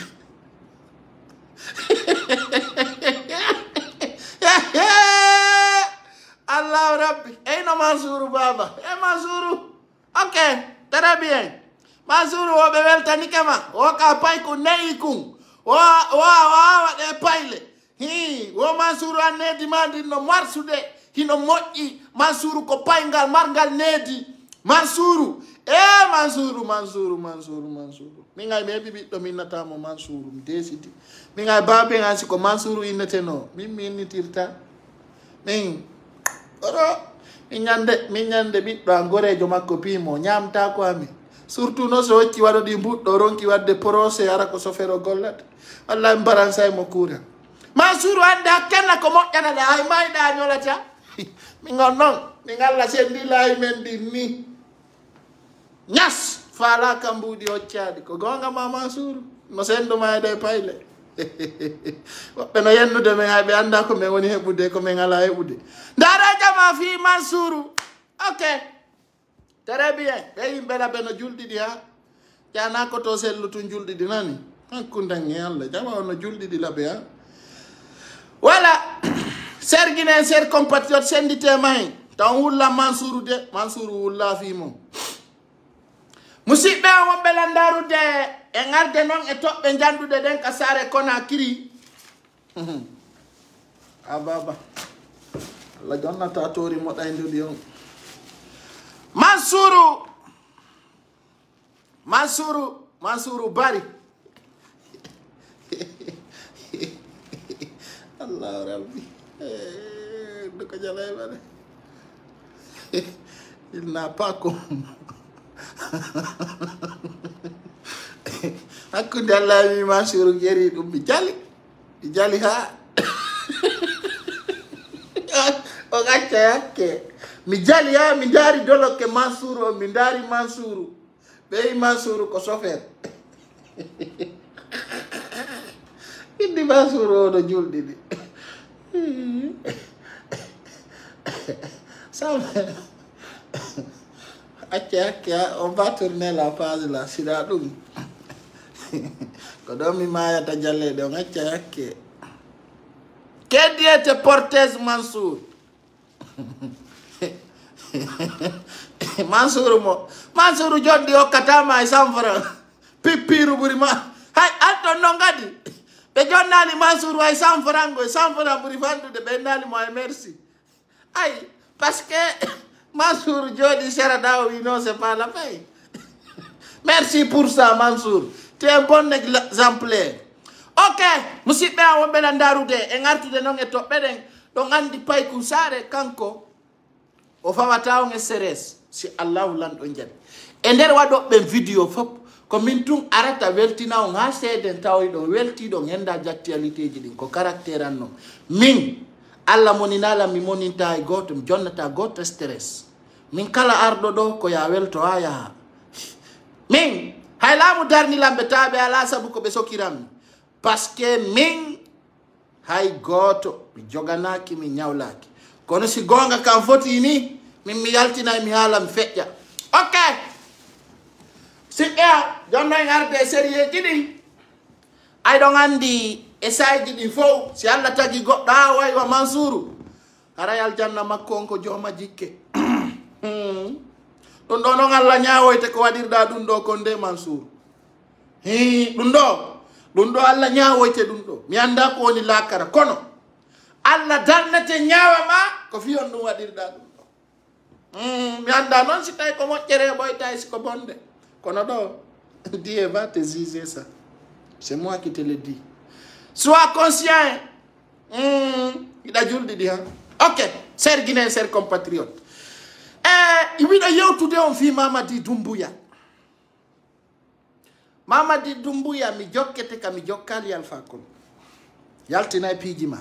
allahu rabbi eyno Mansour baba Mansour ok très bien Mansour woɓe weltanike ma woka pay ko neyi kun wawaɗe payle wo Mansour a needima ndin no marsude hino moƴƴi Mansour ko paygal margal needi Mansour Mansour min ay mi heɓi ɓiɗɗo mi innatamo Mansour mi desidi min ay babe an siko Mansour inneteno min mi innitirta min ñande ɓiɗɗo an gorejo makko piimo ñamta ko amin surtout no so hocci waɗo ɗi mbuɗɗo ronki wadde procès ara ko sofero gollata wallahi mbaran say mo kuura Mansour hande hakkenna ko moƴƴanaɗa hay mayɗa ñolata min on noon min Allah sendilayi men ɗin ni ñas faala kam mbuuɗi hoccaɗi ko gonga ma Mansour no sendu mayde payle woɓɓe no yennude men hay ɓe anda ko min woni heɓude ko min ala heɓude ndara jama fi Mansour ok très bien ɓe yimɓe laɓe no julɗiɗi ha jana ko to sellutun julɗiɗi nani hakkundange Allah jama ono julɗiɗi laɓe ha voilà ser guinéen ser compatriote senditema hen taw wulla Mansour de Mansour wulla fi mum musidɓe on wonɓe landarude e garde noon e toɓɓe jandude ɗen ka Saare Conakry baba Allah jonnata tori moɗayndudi on Mansour bari Allah rabbi duka jalay bane il n'a pas comme hakkude Allah mi Mansour jeri ɗum mi jali ha o gacca yakke mi jali ha mi daari dolokke Mansour o mi daari Mansour ɓeyi Mansour ko chauffeur indi Mansour o no julɗiɗi acca on va tourner la page là sida ɗum ko ɗon mi mayata jalleɗe on acca yakke kediyete portes Mansour Mansour joɗɗi hokkatama e 100 francs pippiru ɓuuri ma hay anton noon kadi ɓe jonnali Mansour way 100 francs goy 100 francs ɓuuri fandude ɓe nali mo e merci ay parce que Mansour jodi serada o wi non c'est pas la peine merci pour ça Mansour tu es un bon exemplaire ok musidɓe a wonɓe nan darude e gartude noon e toɓɓe ɗen ɗon andi Paykou Sarr kanko o fawata on e séres si allahu lanɗo jaɓi e nder waɗoɓɓen vidéo fof ko min tun arata weltina on ha seeden tawi ɗon weltiɗon henda actualité ji ɗin ko caractére an noon min Allah moninala mi moninta e goto mi jonnata goto stress min kala arɗo ɗo ko ya welto ha yaha min hay laamu darnilamɓe taɓe ala saabu ko ɓe sokiranmi par ce que min hay goto mi joganaki mi ñawlaki kono si gonga kam foti ni min mi yaltinay mi haala mi feƴƴa ok siɓɓea jonno en arde e série ji ɗin ay ɗon andi e sayji ɗin fof si Allah tagi goɗɗo ha waywa Mansouru haray aljanna makko on ko jooma jikke ɗum ɗo noon Allah ñawoyte ko waɗirɗa ɗum ɗo kon nde Mansouru ɗum ɗo Allah ñawoyte ɗum ɗo mi anda ko woni lakara kono Allah darnete ñawama ko fiyon ɗum waɗirɗa ɗum ɗo mi anda noon si tawi ko moƴƴere ɓoyta si ko bonde kono ɗo Dieu va te juger ça c'est moi qui te le dis sois conscient iɗa julɗi ɗi han ok ser Guinéen ser compatriote wiɗo yewtude on fi Mamady Doumbouya Mamady Doumbouya mi jokkete ka mi jokkali Alpha Condé yaltina e piiji ma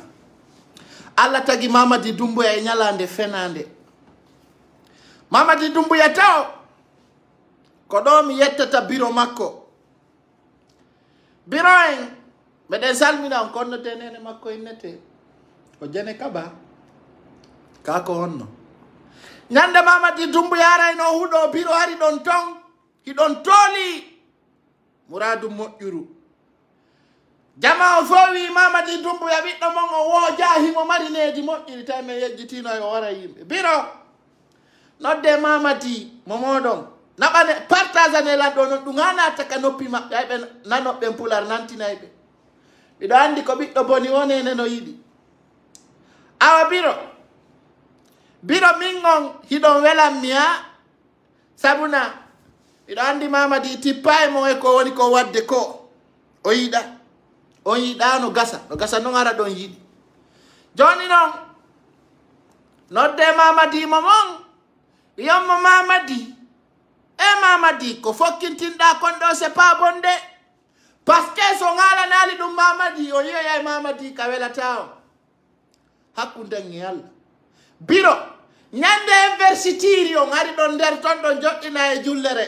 Allah tagi Mamady Doumbouya e ñalande fenande Mamady Doumbouya taw ko ɗo mi yettata bureau makko bureau en meɗen salmina on konno denene makko innete ko Jene Kaba ka ko honno ñande Mamady Doumbouya arayno huɗo bureau hari ɗon ton hiɗon tooli Mouradou moƴƴuru jama o fowi Mamady Doumbouya ɓiɗɗo mon o wooja himo mari needi moƴƴiri tawi min yejjitino o wara yimɓe bureau nodde Mamady momoɗon naɓane partage ane lanɗo noon ɗum ha natta ka noppi maɓɓe ayɓe nanoɓɓen pular nantinayɓe ɓiɗo andi ko ɓiɗɗo boni wonene no yiɗi awa biro min on hiɗon welanmi ha sabuna ɓiɗo andi Mamady tippa e mon e ko woni ko wadde ko o yiɗa on yiɗano gasa noon ara ɗon yiɗi joni noon nodde Mamady momon wiyonmo Mamady ko fokkintinɗa kon ɗo c'est pas bonde par ce que so ngalanali ɗum Mamady o yiyoyay Mamady ka welata o hakkunden e Allah biro ñande universitiri on ari ɗon nder ton ɗon joɗɗina e jullere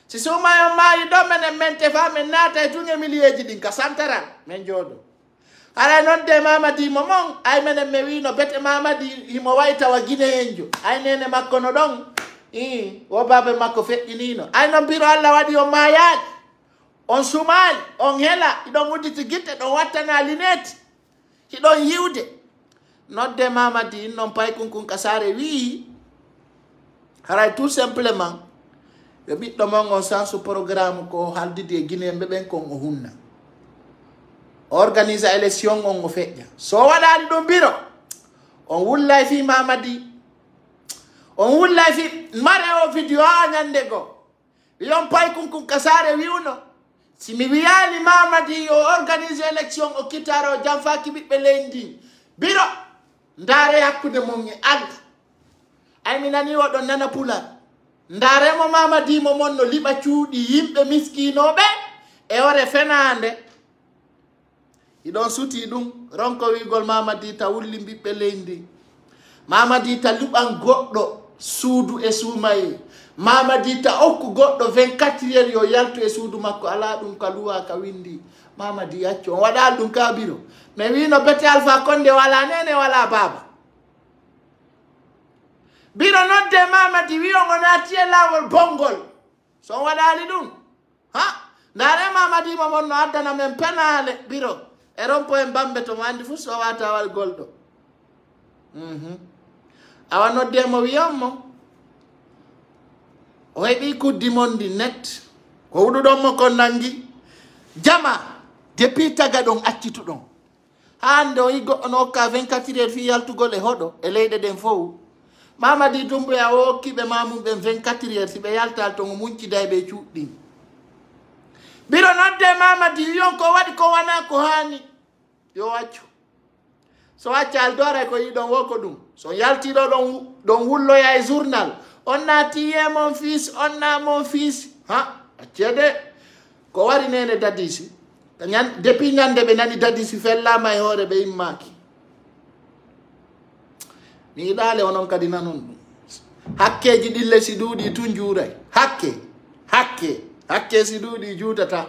si sumayon maayi ɗo menen men tefa min naata e tunge milieji ɗin ka santaral min jooɗo ara noon de Mamady momon ay menen mi wino bete Mamady himo waytawa Guinéenjo ay nene makko no ɗon wo babe makko feƴƴinino ay noon biro Allah waɗi o mayaɗi on sumali on hela iɗon udditi guitte ɗon wattana linete hiɗon yiwde nodde Mamady noon Paykou Kasare wi haray tout simplement yo ɓiɗɗo mon on sansu programme ko haldidi e Guinéenɓe ɓen kon o hunna organise élection on o feƴƴa so waɗani ɗum biro on wullay fi Mamady on wullay fi mare o vidéo ha ñande go wiyon Paykou Kasare wiwno simi wiyani Mamady o organise élection o kittaro jam faki ɓiɓɓe leydi biro ndaare hakkude mon e Allah ay mi nani oɗon nana pular ndaaremo Mamady momon no liɓa cuuɗi yimɓe miskinoɓe e ore fenande iɗon suti ɗum ronko wigol Mamady ta wulli ɓiɓɓe leydi Mamady ta luɓan goɗɗo suudu e suumaye Mamady ta okku goɗɗo 24 heures yo yaltu e suudu makko ala ɗum ka luwa ka windi Mamady yaccu on waɗa ɗum ka biro mais wino bete Alpha Condé wala nene wala baba biro nodde Mamady wi on o naati e lawol bongol so waɗali ɗum ha ndaare Mamady momon no addana men penale biro e rompo en bambe to mo andi fu so wata wal golɗo awa noddemo wiyonmo o heɓi kuddi mondi net ko huɗuɗonmo kon nangi jama depuis taga ɗon accituɗon hande o yi goɗɗo no hokka 24 heures fi yaltugol e hoɗo e leyɗe ɗen fof Mamady Doumbouya o hokkiɓe mamum ɓen 24 heures si ɓe yaltal to o muñciday ɓe cuuɗɗin biro nodde Mamadi yon ko wadi ko wana ko hani yo waccu so waccal dore ko yi don woko dum so yalti do don wullo ya e journal on natiye mon fils on na mon fils ha accede ko wari nene dadisi depuis nyande be nani dadisi fella may hore be immaki ni dale onon kadi nanon hakkeji dille si duudi tun juuray hakke si duudi juutata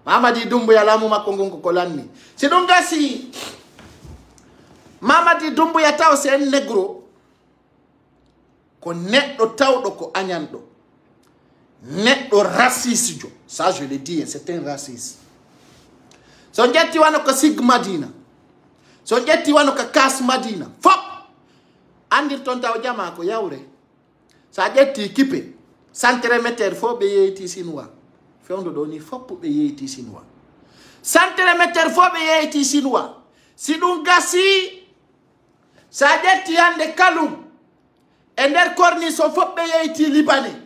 Mamadi Doumbouya lamu makko ngonko ko lanni si dum gasi Mamadi Doumbouya taw sen negro ko neddo tawdo ko añanɗo neddo raciste jo ça je le dis c'est un raciste so jetti wano ko sig Madina so jetti wano ko kas Madina fop andir ton taw jama ko yawre sa jetti kipe centrémeter fo be yeyti sinwa fewndo do ni fop be yeyti sinwa centrémeter fo be yeyti sinwa si dum gasi sa jetti hande kalum e nder korni so fop be yeyti libanais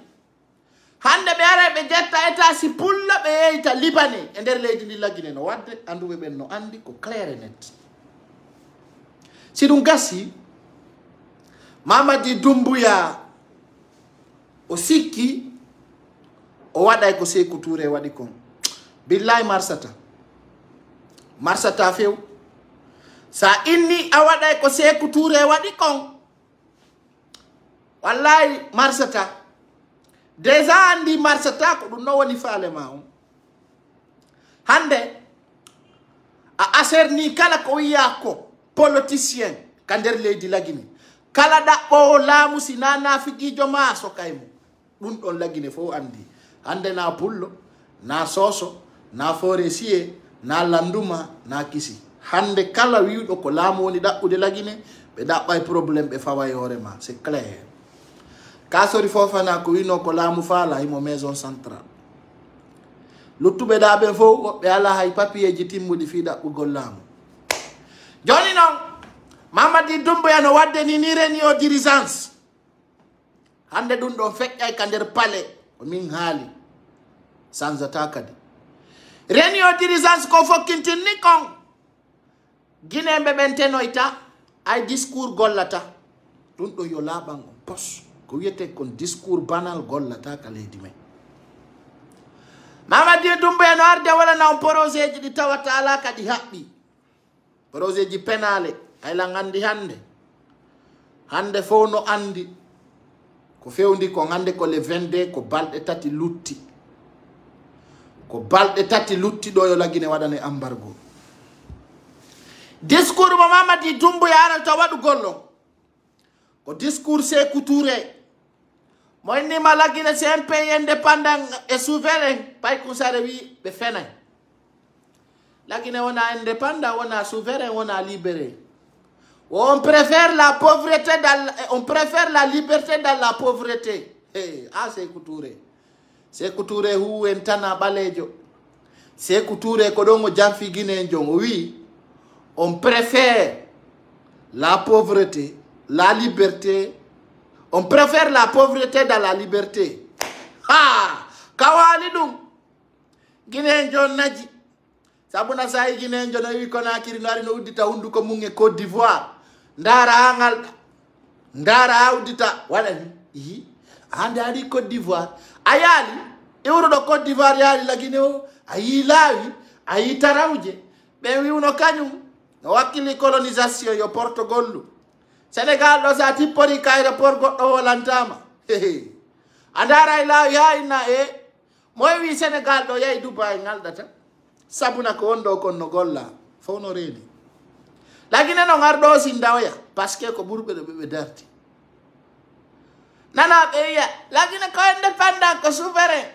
hande be ara be jetta eta si pulla be yeyta libanais e nder leydi ndi laggine no wadde anduɓe ɓen no andi ko clair et net si dum gasi Mamadi Doumbouya o sikki o waɗay ko Sékou Touré waɗi kon billahi marsata few sa inni a waɗay ko Sékou Touré waɗi kon wallahi marsata déjà andi marsata ko ɗum no woni faale ma on hande a aserni kala ko wiya ko politicien ka nder leydi lagine kala ɗaɓɓowo laamu si na nafigijo ma so kaymo ɗum ɗon lagine fof andi hande na pullo na soso na fore siye na landuma na kisi hande kala wiwɗo ko laamu woni ɗaɓɓude lagine ɓe ɗaɓɓay probléme ɓe fawa e hoore ma c'est clair Kasori Fofana ko wino ko laamu faala himo maison centrale luttuɓe ɗa ɓe fof woɓɓe ala hay papier ji timmuɗi fi ɗaɓɓugol laamu joni noon Mamadi Doumbouya no wadde ni réunion d'urgence hande ɗum ɗon feƴƴay ka nder palais ko min haali sansata kadi réunion d'urgence ko fokkintinni kon guinéɓe ɓen tenoyta ay discours gollata ɗum ɗo yo laaɓan on pos ko wiyete kon discours banal gollata ka leydi men Mamadi Doumbouya no arde waɗana on projet ji ɗi tawata ala kadi haɓɓi projet ji penale haylan andi hande fof no andi ko fewndi ko hande ko le 22 ko balɗe tati lutti ɗo yo lagine waɗane embargo discours mo Mamadi Doumbouya arata waɗugol on ko discours Sékou Touré mo innima lagine c'est un pays indépendant et souverain pay kusare wi ɓe fenay lagine wona indépendant wona souverain wona libéré on préfère la pauvreté on préfère la liberté dans la pauvreté Sékou Touré hu en tana ɓalejo Sékou Touré ko ɗon o janfi guine jon o wi on préfère la pauvreté la liberté on préfère la pauvreté dans la liberté kawali ɗum guine jon naji sabuna sayi guine jon o wi Conakry no ari no uddita hunduko mum e Côte d'Ivoire ndara ha ngalɗa ndara ha uddita waɗani hande aɗi Côte d'Ivoire a yaali iwruɗo Côte d'Ivoire yaali lagine o a yi laawi a yi tarawje ɓe wiwno kañum no wakkili colonisation yo Portugal ɗum Sénégal ɗo sa tippori ka aéroport goɗɗo wolantama a ndara e laawi ha inna moy wi Sénégal ɗo yahi Dubai ngalɗata sabuna ko wonɗo kon no golla fof no reeni lagine no ngarɗo si dawoya par ce que ko ɓurɓe ɗo ɓeɓe darti nana ɓe wiya lagine ko indépendant ko souverain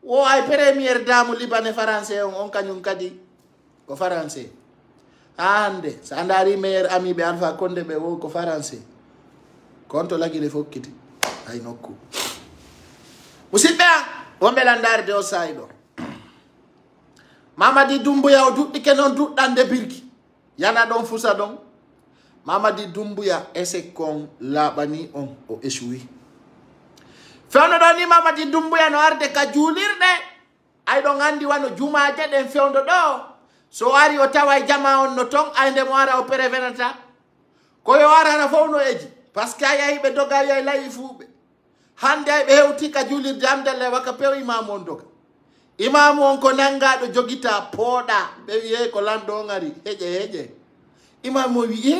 wo ay premiére dame libanais français on kañum kadi ko français hande sa andari meilleur ami ɓe Alpha Condé ɓe wo ko français konto lagine fokkiti hay nokku musidɓe an wonɓe landarde o sayi ɗo Mamadi Doumbouya o duɗɗike noon duɗɗande birki yana ɗon fusa ɗon Mamadi Doumbouya ese kon laaɓani on o échoui fewno ɗo ni Mamadi Doumbouya no arde ka juulirɗe ay ɗon andi wano jumaje ɗen fewdo ɗo so ari o tawa jama on no ton ayde mo ara o prévenata koyo arana fof no eji par ce que a yahi ɓe doga yay layi fuuɓe hande ay ɓe hewti ka julirde amdalle waka pew imamu on doga imamu on ko nangaɗo jogita pooɗa ɓe wiye ko lanɗo on ari heƴe imamu o wiye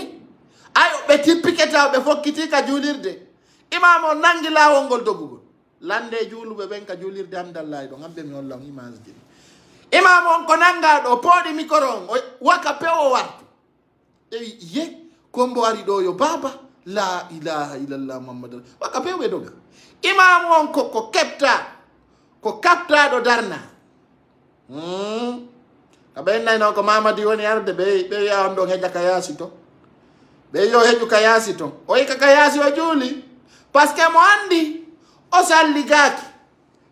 ay ɓe tippiketa ɓe fokkiti ka julirde imamu on nangi lawol ngol dogugol lande juuluɓe ɓen ka julirde amdallahi ɗo gamɓe mi hollam image ji imamu on ko nangaɗo pooɗi micro on waka pew o wartu ɓe wi ye kombo ari ɗo yo baba la ilaha illallah muhammad waka pew ɓe doga imamu on ko kaptaɗo darna aɓe nayi noon ko mamadi woni arde ɓe wiya on ɗon heƴa ka yaasi to ɓe yo heƴu ka yaasi ton o yika ka yaasi o juuli par ce que mo andi o salligaki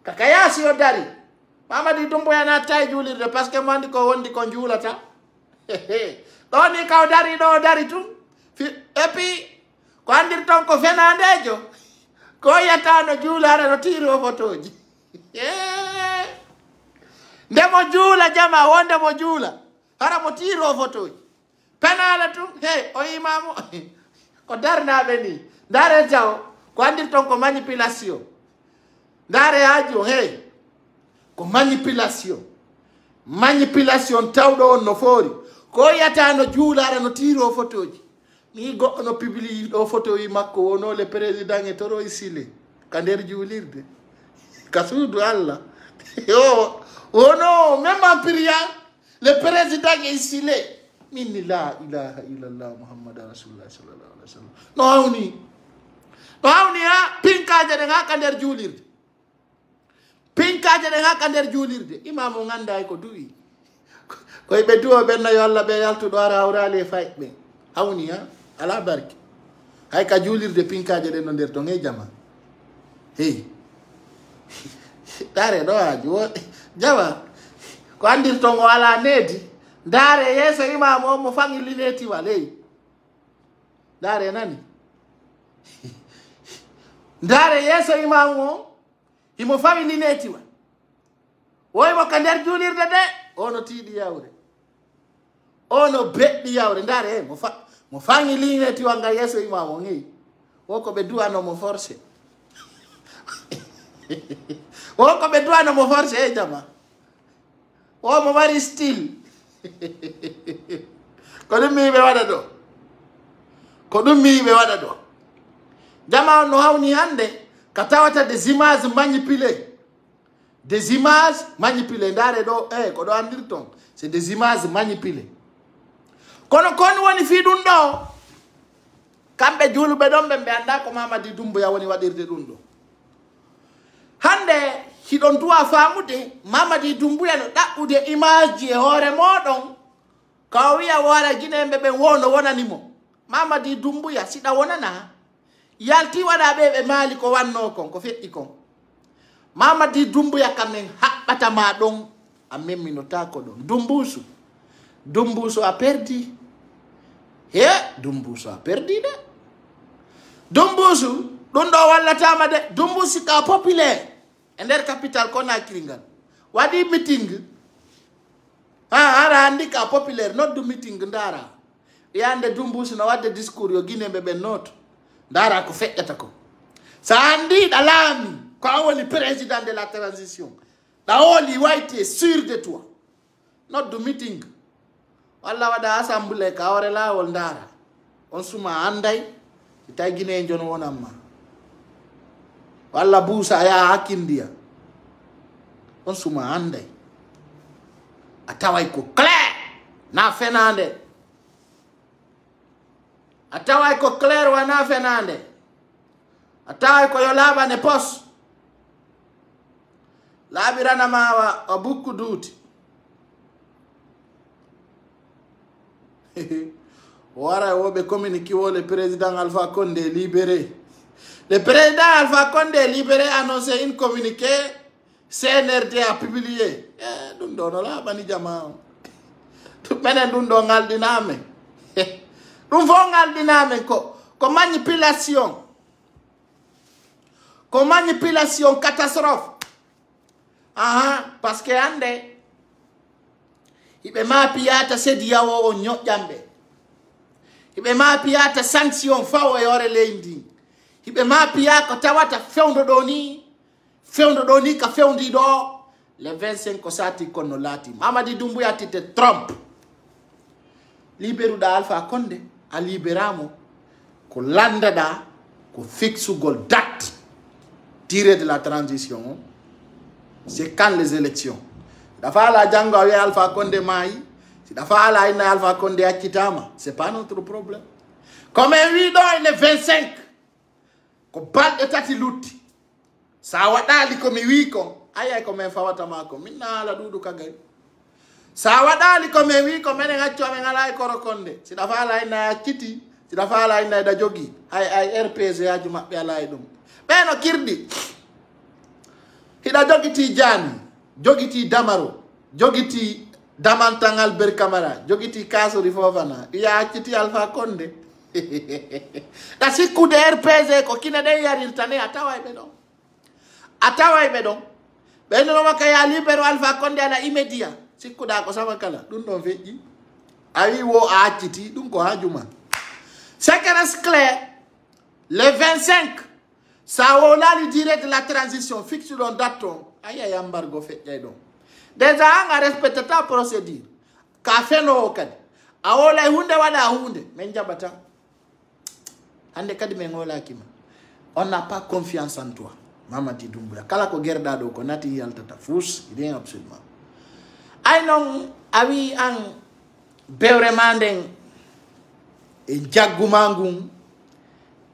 kaka yaasi o dari mamadi dumboyana tawi juulirde par ce que mo andi ko wondi ko juulata ɗoni ka o dari ɗo o dari tun et puis ko andir ton ko fenandejo ko yiyatano juulare no tiiri o photoji ndemo juula jama wonde mo juula hara mo tiiri o photoji penala tun he o imamu ko darnaɓe ni ndare jaw ko andir ton ko manipulation ndare haji o hey ko manipulation tawɗo on no foori ko yiyatano juulare no tiiri o photoji ni goɗɗo no publie ɗo photo wi makko wono le président e toroye sile ka nder juulirde ka suudu allah yo wono même empiriya le président e sile minni la ilaha illallah muhammad rasulullah sallallahu alaihi wasallam no hawni ha pinkaje ɗen ha ka nder juulirde pinkaje ɗen ha ka nder juulirde imamu ganda ko duwi koye ɓe duwo ɓenna yo allah ɓe yaltuɗo ara hawrali e fayɓe ɓe hawni ha ala barke hay ka juulirde pinkaje ɗen no nder ton hey jama hey dare ɗo haji jawa ko andir ton o ala needi ndaare yeeso imamu on mo fangi linetiwal hey ndaare nani ndaare yeeso imamu on imo fami linetiwal woymo ka nder juulirde de ono tiiɗi yawre ono beɗɗi yawre ndaare he mo fangi linetiwal nga yeeso imamu on hey wo ko ɓe duwanomo forcé wo ko ɓe duwanomo forcé e jama o mo mari style ko ɗum mi yiɓe waɗa ɗo ko ɗum mi yiɓe waɗa ɗo jama on no hawni hande ka tawata des images manipulées ndaare ɗo ko ɗo andir ton c'est des images manipulées kono kon woni fi ɗum ɗo kamɓe juuluɓe ɗon ɓe anda ko mamadi dumboya woni waɗirde ɗum ɗo hande hiɗon duwa famude mamadi dumbuya no ɗaɓɓude image ji e hoore moɗon ka o wiya wara guineɓe ɓen wono wonanimo mamadi dumbuya siɗa wonana yalti waɗa ɓe maali ko wanno kon ko feƴƴi kon mamadi dumbuya kamen haɓɓatama ɗon a memminotako ɗon dumbusu a perdi he dumbusu a perdi de dumbusu ɗum ɗo wallatama de dumbusi ka populaire e nder capital Conakry ngal waɗi meeting ara andi ka populaire noddu meeting ndara yande dumbusi no wadde discours yo guineɓe ɓen noto ndara ko feƴƴata ko sa andi ɗa laami ko an woni président de la transition ɗa hooli wayti sûr de toi noddu meeting walla waɗa assemblée ka hore lawol ndara on suma anday si tawi guinejo no wonanma walla buusa ya hakkindiya on suma anday a taway ko clair na fenande a taway ko clair wana fenande a taway ko yo laaɓane pos laaɓiranamawa a bukku duuti wara woɓe communiqué wo le président Alpha Condé libéré. Le président Alpha Condé libéré annoncé une communiqué CNRD a publié. Ɗum ɗo no laaɓani jama o minen ɗum ɗo ngaldinamen ɗum fof ngaldinamen ko manipulation catastrophe parce que ande ibe ma piyata sediyawo o ñoƴƴamɓe ibe ma piyata sanction fawo e ore leydi ibe ma piya ko tawata fewndo ɗo ni ka fewndi ɗo le 25 ko sati konno laati Mamadi Doumbouya tite Trump liberuɗa Alpha Condé a liberamo ko landaɗa ko fixugol date durée de la transition c'est quand les élections dafa ala jango wi Alpha Condé mayi si dafa ala ina Alpha Condé accitama c'est pas notre problème comme wi ɗo le 25 ko balɗe tati lutti sa waɗali komi wi ko ayay ko men fawatama ko min ala ɗuɗu kagay sa waɗali ko men wi ko menen accoɓe ngala e Koro Condé si dafa ala ina acciti si dafa ala ina da jogi ay RPG aji maɓɓe ala e ɗum ɓeno kirɗi hiɗa jogiti Jani jogiti Damaro jogiti Damantangal Ber Camara jogiti Kassory Fofana ya acciti Alpha Condé da sikkude RPG ko kine ɗen yarirtane a taway ɓe ɗon ɓenoma ka ya libéro Alpha Condé ala immédiat sikkuɗa ko sama kala ɗum ɗon feƴƴi a wi wo a acciti ɗum ko ha juma séquence clair le 25 sa wolali durée de la transition fixe ɗon date on aya yambargo feƴƴay ɗon déjà an a respectata procédure ka fenowo kadi a wolay hunde waɗa hunde min jaɓata hande kadi min wolakima on n'a pas confiance en toi Mamadi Doumbouya kala ko gerɗa ɗo ko nati yaltata fous rien absolument ay noon a wi an bewre ma nden e jagguma ngun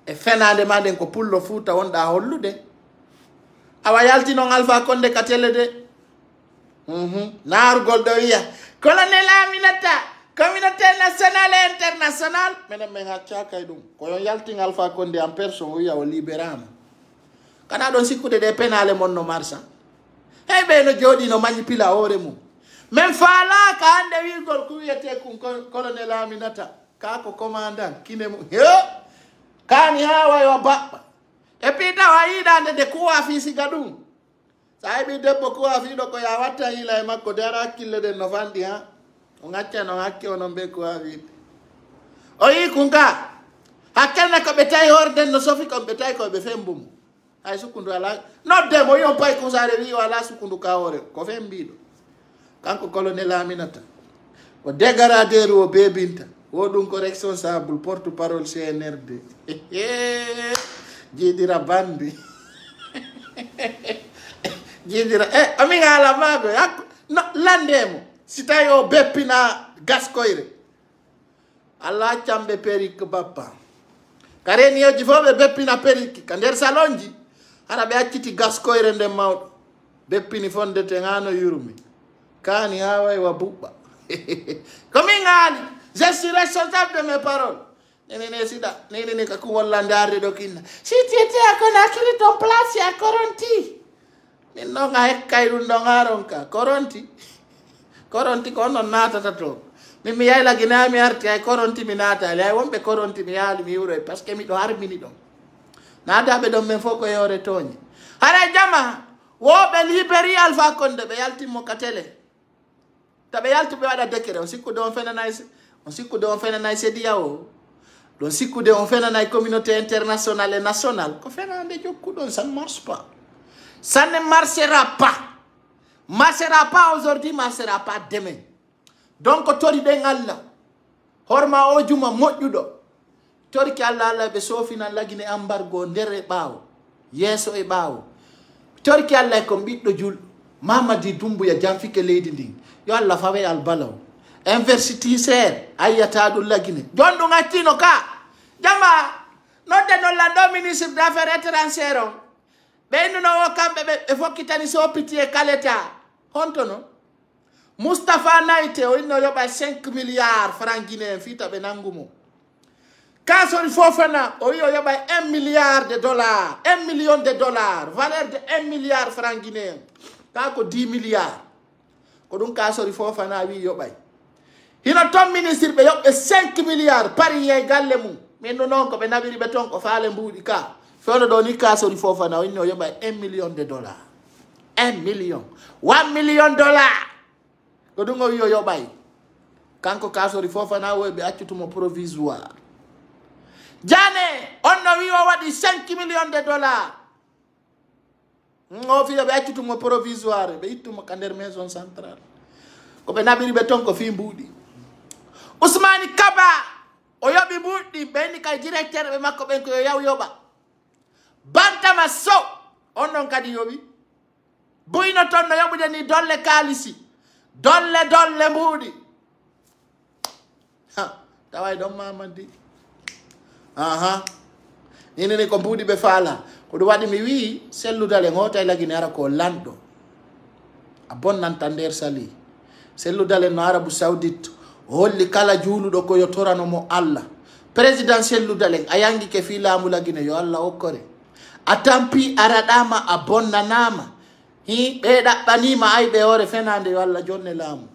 e fenade ma nden ko pullo Fuuta wonɗa hollude awa yalti noon Alpha Condé ka télé de naarugol ɗo wiya colonel Aminata communauté nationale et internationale minen min haccakay ɗum koyon yaltin Alpha Condé en personne o wiya o libérama kana ɗon sikkude ɗe penale mon no marsa hey ɓe no jooɗi no manipula hoore mum min faalaka hande wigol ko wiyete kum colonel Aminata ka ko commandant kine mum kani ha wayo baɓɓa et puis tawa yiɗande de kuwa fi siga ɗum sa heɓi debbo kuwa fiɗo ko ya watta hila e makko de ara hakkille ɗen no fanɗi ha o gacca no hakke onon ɓe kuwa fiɗe o yi kum ka hakkelne ko ɓe tawi horden no sofi kon ɓe tawi koɓe fembumo hay sukkundu ala nodde mo yon pay kusare wi o ala sukkundu ka hoore ko fen mbiɗo kanko colonel Aminata o dégradeur o bebinta o ɗum ko responsable porte parole CNRD jiidira bandi jiidira amin haala mago no landemo si tawi o beppina gaskoyre Allah accamɓe perrique bappa kareniyoji fof ɓe beppina perrique ka nder salon ji hara ɓe acciti gaskoyre nden mawɗo beppini fondete ngano yurmi kani ha way wa buɓɓa komin haali je suis responsable de mes paroles nenene siɗa nenene ka kum walla darde ɗo kinna si tu étais à Conakry ton place à Koronti min noon a hekkay ɗum ɗon haron ka Koronti ko onon natata to min mi yaylagina mi arti ay Koronti mi natali ay wonɓe Koronti mi yaali mi wuroy par ce que miɗo harmini ɗon nadaɓe ɗon min fof ko yewre toñe hara jama woɓe libéri Alpha Condé ɓe yaltinmo ka télé taɓe yalti ɓe waɗa décret on sikkude on fenanay CEDEAO ɗon sikkude on fenanay communauté internationale et nationale ko fenande jokkuɗon ça ne marche pas ça ne marchera pas aujourd'hui marchera pas demain donc toriɗen Allah horma o juma moƴƴuɗo torki Allah ɓe sofinan lagine embargo nder e ɓaawo yeeso e ɓaawo torki Allah ko ɓiɗɗo julɗo Mamadi Doumbouya janfike leydi ndin yo Allah fawe albalaw investisseur ayyata ɗum lagine jon ɗum accino ka jama nodde non lanɗo ministre d' affaires étrangére on ɓeynuno o kamɓe ɓe fokkitani sopiti e kaleta honto no Moustapha Naité o inno yoɓa 5 milliards franc guinéen fita ɓe nangumo Kassory Fofana o wi o yoɓa 1 milliard de dollars 1 million de dollars valeur de 1 milliard franc guinéen ka ko 10 milliards ko ɗum Kassory Fofana wi yoɓay hino ton ministre ɓe yoɓɓe 5 milliards pari yey galle mum min no noon ko ɓe naɓiri ɓe toon ko faale mbuuɗi ka fewno ɗo ni Kassory Fofana o inni o yoɓay 1 million de dollars $1 million. $1 million. Ko dungo yo bay. Kanko kasori Fofana we be accutumo provisoire. Jane, on no wi o wadi $5 million. Ngo fi be accutumo provisoire be ittumo kander maison centrale. Ko be nabiri be ton ko fi mbudi. Ousmane Kaba o yobi mbudi be ni kay directeur be makko ben ko yaw yoba. Bantama Sow on non kadi yobi. Buyno ton no yobude ni dolle kalisi. Dolle mbudi. Ha, tawai don mamadi. Aha. Nini ko mbudi be fala. Ko do wadi mi wi selludale ngota ila ginara ko lando. A bon nantander sali. Selludale no Arabu Saoudite holli kala juludo ko yotorano mo Allah. President selludale ayangi ke fi lamu la gine yo Allah okore. Atampi aradama a bonna nama. Hi be dabbanima ay be ore fenande yo Allah jonne lamu.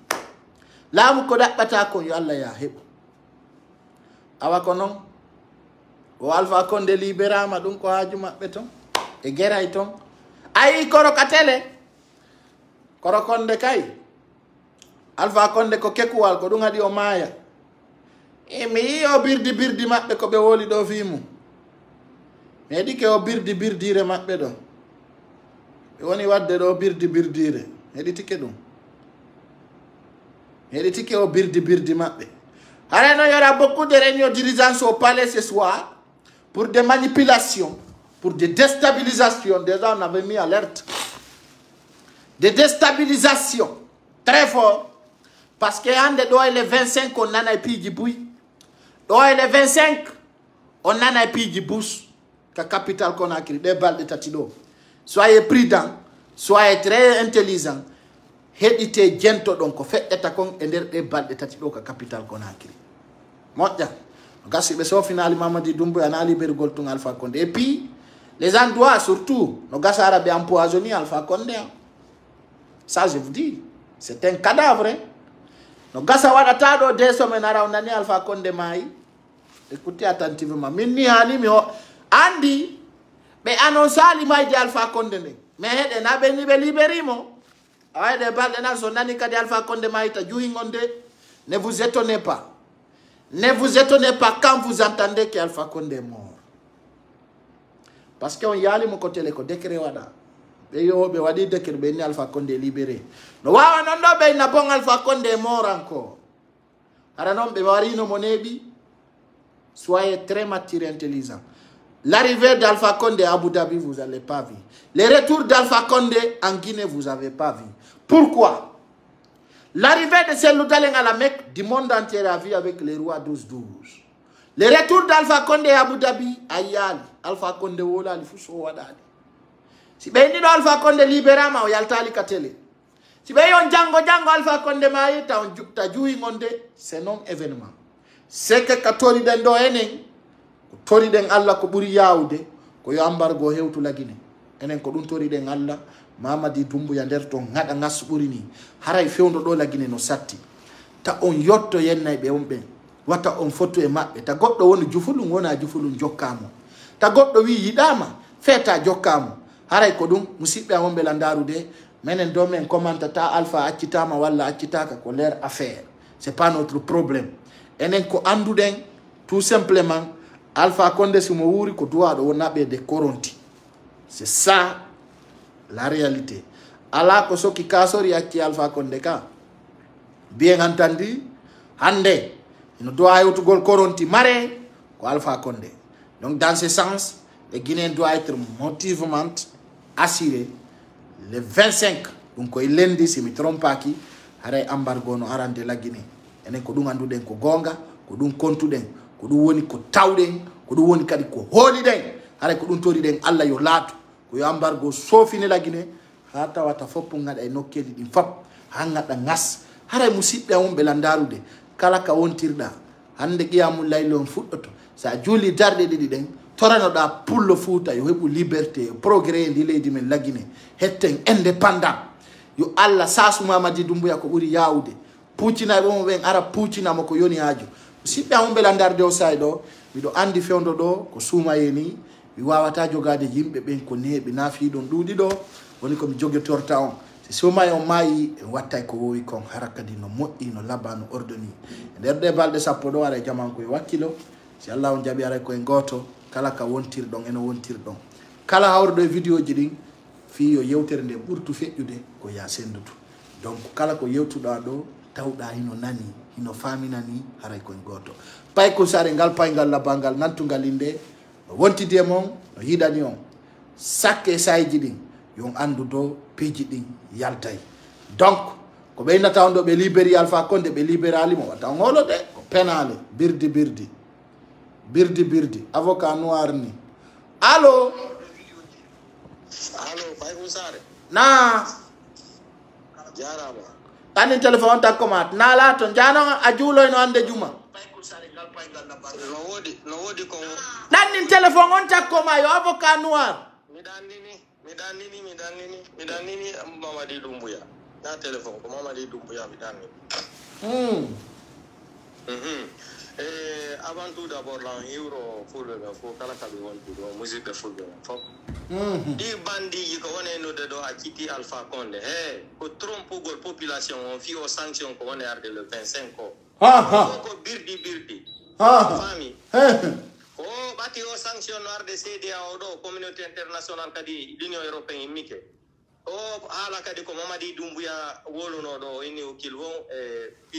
Lamu ko dabbata ko yo Allah ya hebo. Awa ko non o Alpha Condé liberama dum ko haaju mabbe ton e geray ton ay koro katele koro konde kay Alpha Condé ko kekuwal ko dum hadi o maya e mi o birdi mabbe ko be woli do fimu me di ke o birdire mabbe do e woni wadde do birdire hedi tike dum hedi tike o birdi mabbe. Alors, il y aura beaucoup de réunions dirigeants au palais ce soir pour des manipulations, pour des déstabilisations. Déjà, on avait mis alerte. Des déstabilisations très fort. Parce qu'il y a les 25, on en a pu du bruit. Les 25, on en a pu du bus. La capitale qu'on a créé, des balles de Tatido. Soyez prudents, soyez très intelligents. Hedite gento donc fait etakon ender des balles de Tatido ka capital qu'on a créé. Modja. Gasi be so finali Mamadi Doumbouya anali bergol tung Alpha Condé. Et puis les endroits surtout no gasa arabe empoisonné Alpha Condé. Ça je vous dis, c'est un cadavre. No gasa wada tado de somenara onani Alpha Condé mai. Écoutez attentivement. Minni hani mi andi be annonçali mai di Alpha Condé ne. Mais hede na be ni be liberimo. Aïe de balles na sonani kadi Alpha Condé maïta juhingonde. Ne vous étonnez pas. Ne vous étonnez pas quand vous entendez qu'Alpha Condé est mort. Parce qu'on y a les mots côté les décret wada. Be yo be wadi décret be ni Alpha Condé libéré. No wa non no be na bon Alpha Condé est mort encore. Ara non be wari no monebi. Soyez très mature et intelligent. L'arrivée d'Alpha Condé à Abu Dhabi, vous n'allez pas vu. Le retour d'Alpha Condé en Guinée, vous n'avez pas vu. Pourquoi? L'arrivée de Cellou Dalein à la Mecque, du monde entier a vu avec les rois 12-12. Le retour d'Alpha Condé à Abu Dhabi, à Yali, Alpha Condé Wola, il faut so wadadi. Si ben ni Alpha Condé libérama o yaltali katele. Si ben yon jango Alpha Condé maï ta juhi ngonde, c'est non événement. C'est que katori den do enen, tori den Allah ko buri yawde ko yo embargo hewtu lagine enen ko dum tori den Allah Mamadi Doumbouya nder to ngada ngas buri ni haray fewndo do lagine no satti ta on yotto yennay be wonbe wata on foto e mabbe ta goddo woni jufulum wona jufulum jokkamo ta goddo wi yidama feta jokkamo haray ko dum musibbe wonbe la ndarude menen do men commentata Alpha accitama walla accitaka ko leur affaire, c'est pas notre problème. Enen ko anduden tout simplement Alpha Condé si mo wuri ko doit do nabe de koronti. C'est ça la réalité. Ala ko soki kasori yakki Alpha Condé ka. Bien entendu, hande il doit être gol koronti mare ko Alpha Condé. Donc dans ce sens, les Guinéens doivent être motivement assurés le 25 donc ko lundi si mi trompe pas qui hare embargo no arande la Guinée. Enen ko dum anduden ko gonga, ko dum kontuden, ko dum woni ko tawden, ko dum woni kadi ko holiden, hare ko dum tori den Allah yo laatu, ko yo embargo sofini la Guinée, ha tawata foppu ngada e nokkeli din fap, ha ngada ngas, hare musibbe wonbe la ndarude, kala ka wontirda, hande qiyamul laylon fuddoto, sa juli darde didi den, torano da pullo Fouta yo hebu liberté, progrès ndi leydi men la Guinée, hetten indépendant. Yo Allah sasu Mamadi Doumbouya ko buri yawde. Pucina bo ben ara pucina mako yoni haaju sibbe ambe la ndarde o saydo mido andi fewndo do ko suma yeni mi wawata jogade yimbe ben ko neebi nafi don dudi do woni ko mi jogi torta on so may on mayi wattay ko wowi kon harakadi no moƴƴi no labano ordoni nder de balde sappo ɗo ara jaman koye wakkilo si Allah on jaɓi ara koye goto kala ka wontirɗon eno wontirɗon kala hawruɗo e vidéo ji ɗin fi yo yewtere nde ɓurtu feƴƴude ko ya sendutu donc kala ko yewtuɗa ɗo tawɗa hino nani hino faminani haray koye goto pay ko sare ngal paygal labangal nantugal inde no wontidi e mon no yiɗani on sakke sayji ɗin yon andu do peji ɗin yaltay donc ko ɓeynata on ɗo ɓe libéri Alpha Condé ɓe libérali mo watta ngolo de ko penale birdi avocat noir ni allo Pay Kusare na jarama tanin téléphone on takkomat na la to jano a juuloyno ande juma no wodi ko tanin téléphone on takkoma yo avocat noir mi dannini Mamadi Doumbouya na téléphone ko Mamadi Doumbouya mi danni avant tout d'abord la euro fulbe ko kala kabe wonti do musique de fulbe fop di bandi yi ko wone no de do akiti Alpha Condé ko trompe gol population on fi aux sanctions ko wone arde le 25 ko ko birdi fami ko bati aux sanctions arde CEDEAO do communauté internationale kadi l'Union européenne mike ala kadi ko Mamadi Doumbouya wolono do ini qu'ils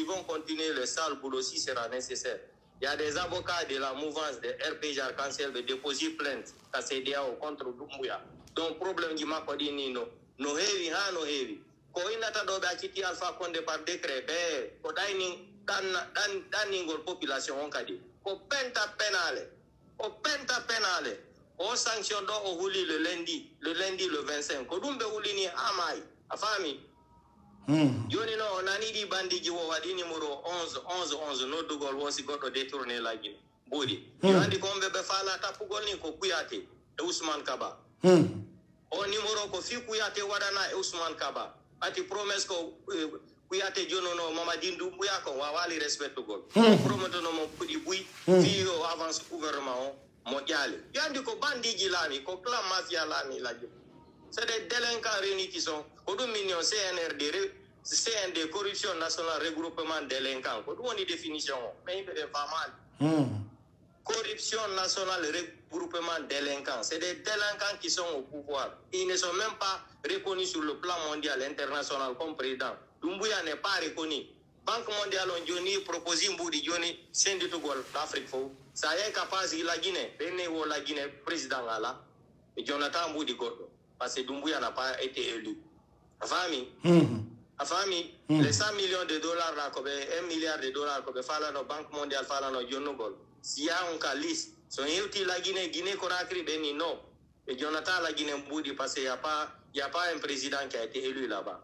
vont continuer le sale boulot si sera nécessaire. Il y a des avocats de la mouvance de RPG Arc-en-Ciel de déposer plainte à CEDEAO contre Doumbouya. Donc problème qui m'a dit no heavy ko inata do ba kiti Alpha Condé par décret ko dining dan ngol population on kadi ko penta penale o sanction do o huli le lundi le 25 ko dumbe huli ni amai afami joni no nani di bandi ji wo wadi numéro 11 no dugol wosi goto détourner la Guinée bodi andi ko be fala tapugol ni ko Kouyaté e Ousmane Kaba o numéro ko fi Kouyaté wadana e Ousmane Kaba ati promesse ko Kouyaté jono no Mamadi Doumbouya ko wawali respecte gol prometto no mo pudi bui fi o avance gouvernement mondial yandi ko bandiji lani ko clan mafia lani la c'est des délinquants réunis qui sont au dominion CND corruption nationale regroupement délinquants ko doni définition mais il pas mal corruption nationale regroupement délinquants c'est des délinquants qui sont au pouvoir ils ne sont même pas reconnus sur le plan mondial international comme président Doumbouya n'est pas reconnu Banque mondiale on joni proposé Mboudi joni sendi to gol Afrique fo ça y est capable la Guinée la Guinée président là et Jonathan Mboudi Gordo parce que Doumbouya n'a pas été élu afami les 100 millions de dollars là ko 1 milliard de dollars ko fala no Banque mondiale fala no jonno gol si y a un calice so yeuti la Guinée Conakry beni non et Jonathan la Guinée Mboudi parce qu'il y a pas un président qui a été élu là-bas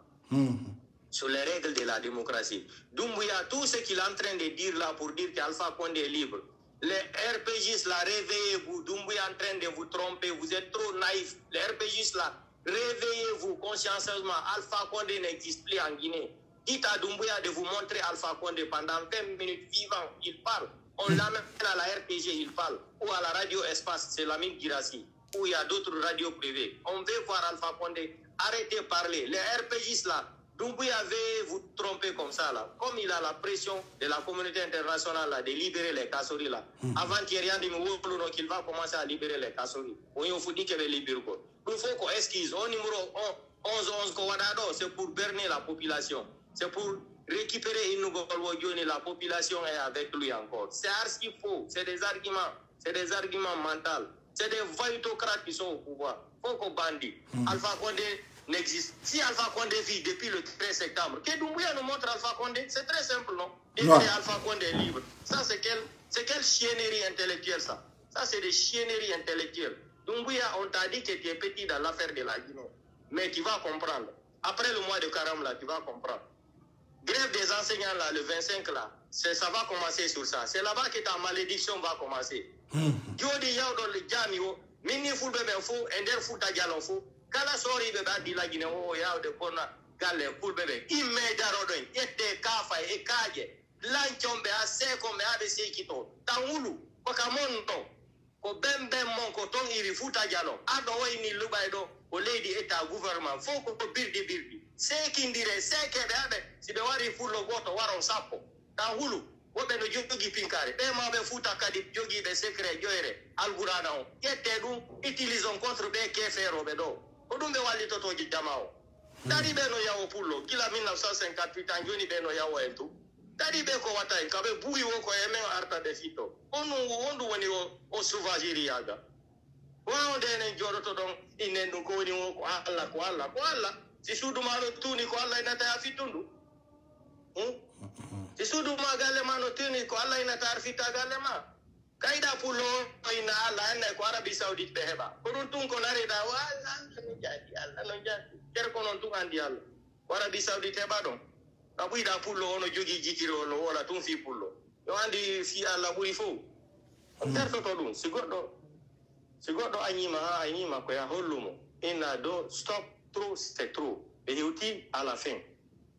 sur les règles de la démocratie. Doumbouya, tout ce qu'il est en train de dire là pour dire qu'Alpha Condé est libre. Les RPGistes là, réveillez-vous. Doumbouya est en train de vous tromper. Vous êtes trop naïfs. Les RPGistes là, réveillez-vous consciencieusement. Alpha Condé n'existe plus en Guinée. Dites à Doumbouya de vous montrer Alpha Condé pendant 20 minutes vivant. Il parle. On l'amène à la RPG, il parle. Ou à la radio Espace, c'est Lamine Girassi. Ou il y a d'autres radios privées. On veut voir Alpha Condé. Arrêtez de parler. Les RPGistes là, Doumbouya avait vous tromper comme ça là. Comme il a la pression de la communauté internationale là, de libérer les Kassouri là. Avant-hier, il y a dit qu'il va commencer à libérer les Kassouri. On faut dire qu'il va libérer. Il faut qu'on esquisse. Au numéro 11 c'est pour berner la population. C'est pour récupérer une nouvelle la population est avec lui encore. C'est archi faux. C'est des arguments mentaux. C'est des vaillotocrates qui sont au pouvoir. Faut qu'on bandit. Alpha Condé n'existe. Si Alpha Condé vit depuis le 13 septembre, que Doumbouya nous montre Alpha Condé, c'est très simple, non? Et Alpha Condé est libre. Ça, c'est quelle chiennerie intellectuelle, ça? Ça, c'est des chienneries intellectuelles. Doumbouya, on t'a dit que tu es petit dans l'affaire de la Guinée. Mais tu vas comprendre. Après le mois de Karam, là, tu vas comprendre. Grève des enseignants, là, le 25, là, ça va commencer sur ça. C'est là-bas que ta malédiction va commencer. Jodi yaw le jamio, mini ful bebe fo, ender futa jalon fo. Kala sori bebe di la Guinée o yaw de kona galle ful bebe. Imme darodo ete kafa e kaje. Lanchombe ase kombe ade sekito. Tangulu bakamonto. ko ben mon ko ton iri futa jalo ado wayni lubaydo o leydi état gouvernement fo ko birdi sekindire sekebe abe sibe wari fullo goto waron sappo ta hulu wobe no jogi pinkare be ma be futa kadi jogi be secret joyre algurana o yette dum utilisons contre be kefero be do ko dum be walli toto jamao dari be no yawo pullo kila 1958 anjoni be no yawo entu dari be ko wata en kabe buyi wo ko emen arta de fito ondu woni o sauvageri yaga wa onde ne jodoto don inendu ko woni ko alla si sudu malo tuni ko alla inata ya fitundu si sudu magale mano tuni ko alla inata arfita gale ma kaida pulo ina alla ne ko Arabi Saudite be heba ko dun tun ko narida wa alla no jadi ter ko non tun andi alla Arabi Saudite heba don abuida pulo ono jogi jikiro no wala tun fi pulo yo andi fi alla buri fo ter to dun sigodo anyima ko ya hollumo ina do stop trop c'est trop et outil à la fin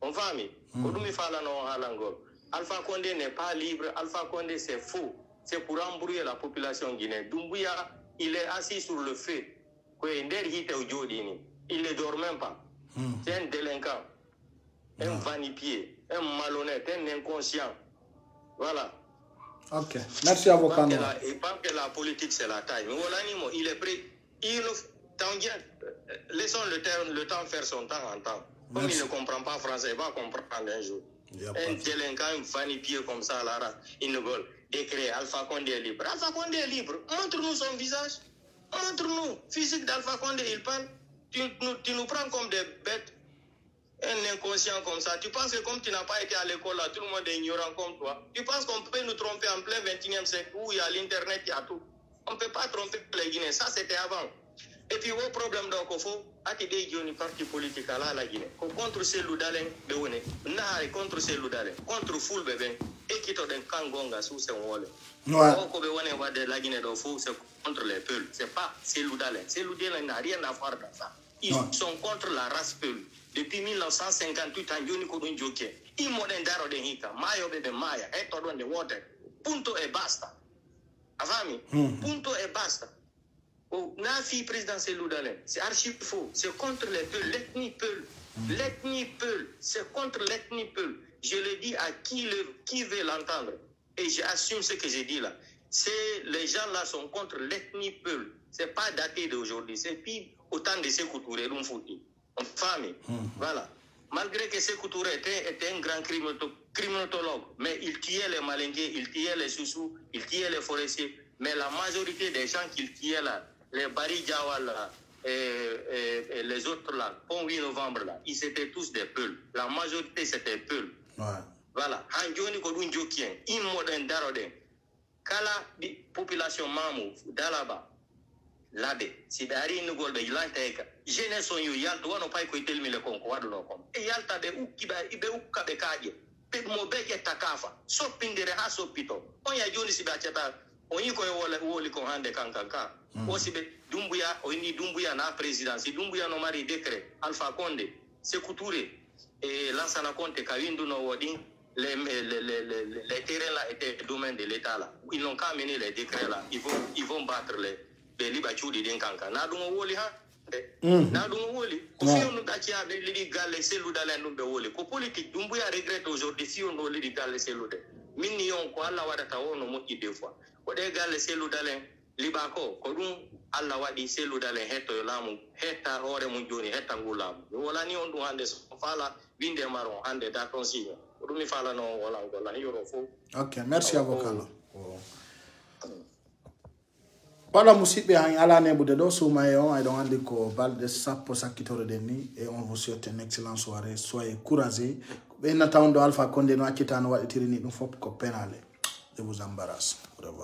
on va mi kodumi fala no halangol Alpha Condé n'est pas libre. Alpha Condé c'est faux, c'est pour embrouiller la population guinéenne. Doumbouya il est assis sur le fait il ne dort même pas. C'est un délinquant, un vanipier, un malhonnête, un inconscient. Voilà. Ok, merci avocat. Il pense que la politique c'est la taille. Mais voilà, il est prêt. Laissons le temps faire son temps en temps. Comme il ne comprend pas français, il va comprendre un jour. Un délinquant, un vanipier comme ça, là, il ne veut décréer Alpha Condé est libre. Alpha Condé est libre. Montre-nous son visage. Montre-nous. Physique d'Alpha Condé, il parle. Tu nous prends comme des bêtes. Un inconscient comme ça. Tu penses que comme tu n'as pas été à l'école, là, tout le monde est ignorant comme toi. Tu penses qu'on peut nous tromper en plein 21e siècle où il y a l'Internet, il y a tout. On ne peut pas tromper les Guinéens. Ça, c'était avant. Et puis, au problème donc, il faut attirer les partis politiques à la Guinée. Contre ces loudalens, contre ces loudalens, contre foule bébé, et qui t'ont kangonga sous ces wall. La Guinée c'est contre les Peuls. C'est pas ces loudalens. Ces loudalens n'ont rien à voir dans ça. Ils sont contre la race Peul. Depuis 1958, en Joni Kodun Joké, ils m'ont d'aro de Hika, Mayo bébé Maya, et Todon de Water. Punto et basta. Avami, punto et basta. Nafi président Seloudalen, c'est archi faux, c'est contre les Peuls, l'ethnie Peul. L'ethnie Peul, c'est contre l'ethnie Peul. Je le dis à qui veut l'entendre. Et j'assume ce que j'ai dit là. Les gens là sont contre l'ethnie Peul. C'est pas daté d'aujourd'hui. C'est pire autant de Sékou Touré, famille. Voilà. Malgré que Sékou Touré était un grand criminologue, mais il tuait les Malingués, il tuait les Soussous, il tuait les forestiers. Mais la majorité des gens qu'il tuait là, les Bari Diawal et les autres là, pour 8 novembre là, ils étaient tous des Peuls. La majorité c'était Peuls. Voilà. Hanjoni Kodun Jokien, Immoden Daroden, Kala population Mamou, Dalaba, Labe, Sidari Nugolbe, Yalteka, Geneson Yalta, one of Pai tell me le Conquadon. E Yalta de Ukiba, Ibe Ukabekaje, Pig Mobeke Takafa, Sopin de Rehaso Pito, Oya Juni Sibachata. On y connaît woli ko hande kankanka aussi be Doumbouya oni Doumbouya na présidence Doumbouya no mari décret Alpha Condé Sékou Touré et Lansana Conté Kawindu no wodi les terrains là étaient domaine de l'état là ils n'ont qu'à mener les décrets là ils vont battre les libachudi den kanka na dum woli ha na dum woli ko fi on dacia be lidi galle selu dalen dum be woli ko politique Doumbouya regrette aujourd'hui si on do lidi galle selu de minnion ko alla wadata wono moƴƴi deux fois ko de galle selu dalen libako ko dum alla wadi selu dalen hetto laamu hetta hoore mun joni hetta ngu laamu wala ni on dum hande so fala winde maron hande da ton signe ko dum mi fala no wala golla yoro fo. Ok, merci avocat. Voilà musidɓe han ala nebude ɗo sumaye on aɗon andi ko balɗe sappo sakkitore den ni et on vous souhaite une excellente soirée. Soyez courageux. ɓe innata on ɗo Alpha Condé no accita no waɗitiri ni ɗum fof ko penale. Je vous embarrasse. Au revoir.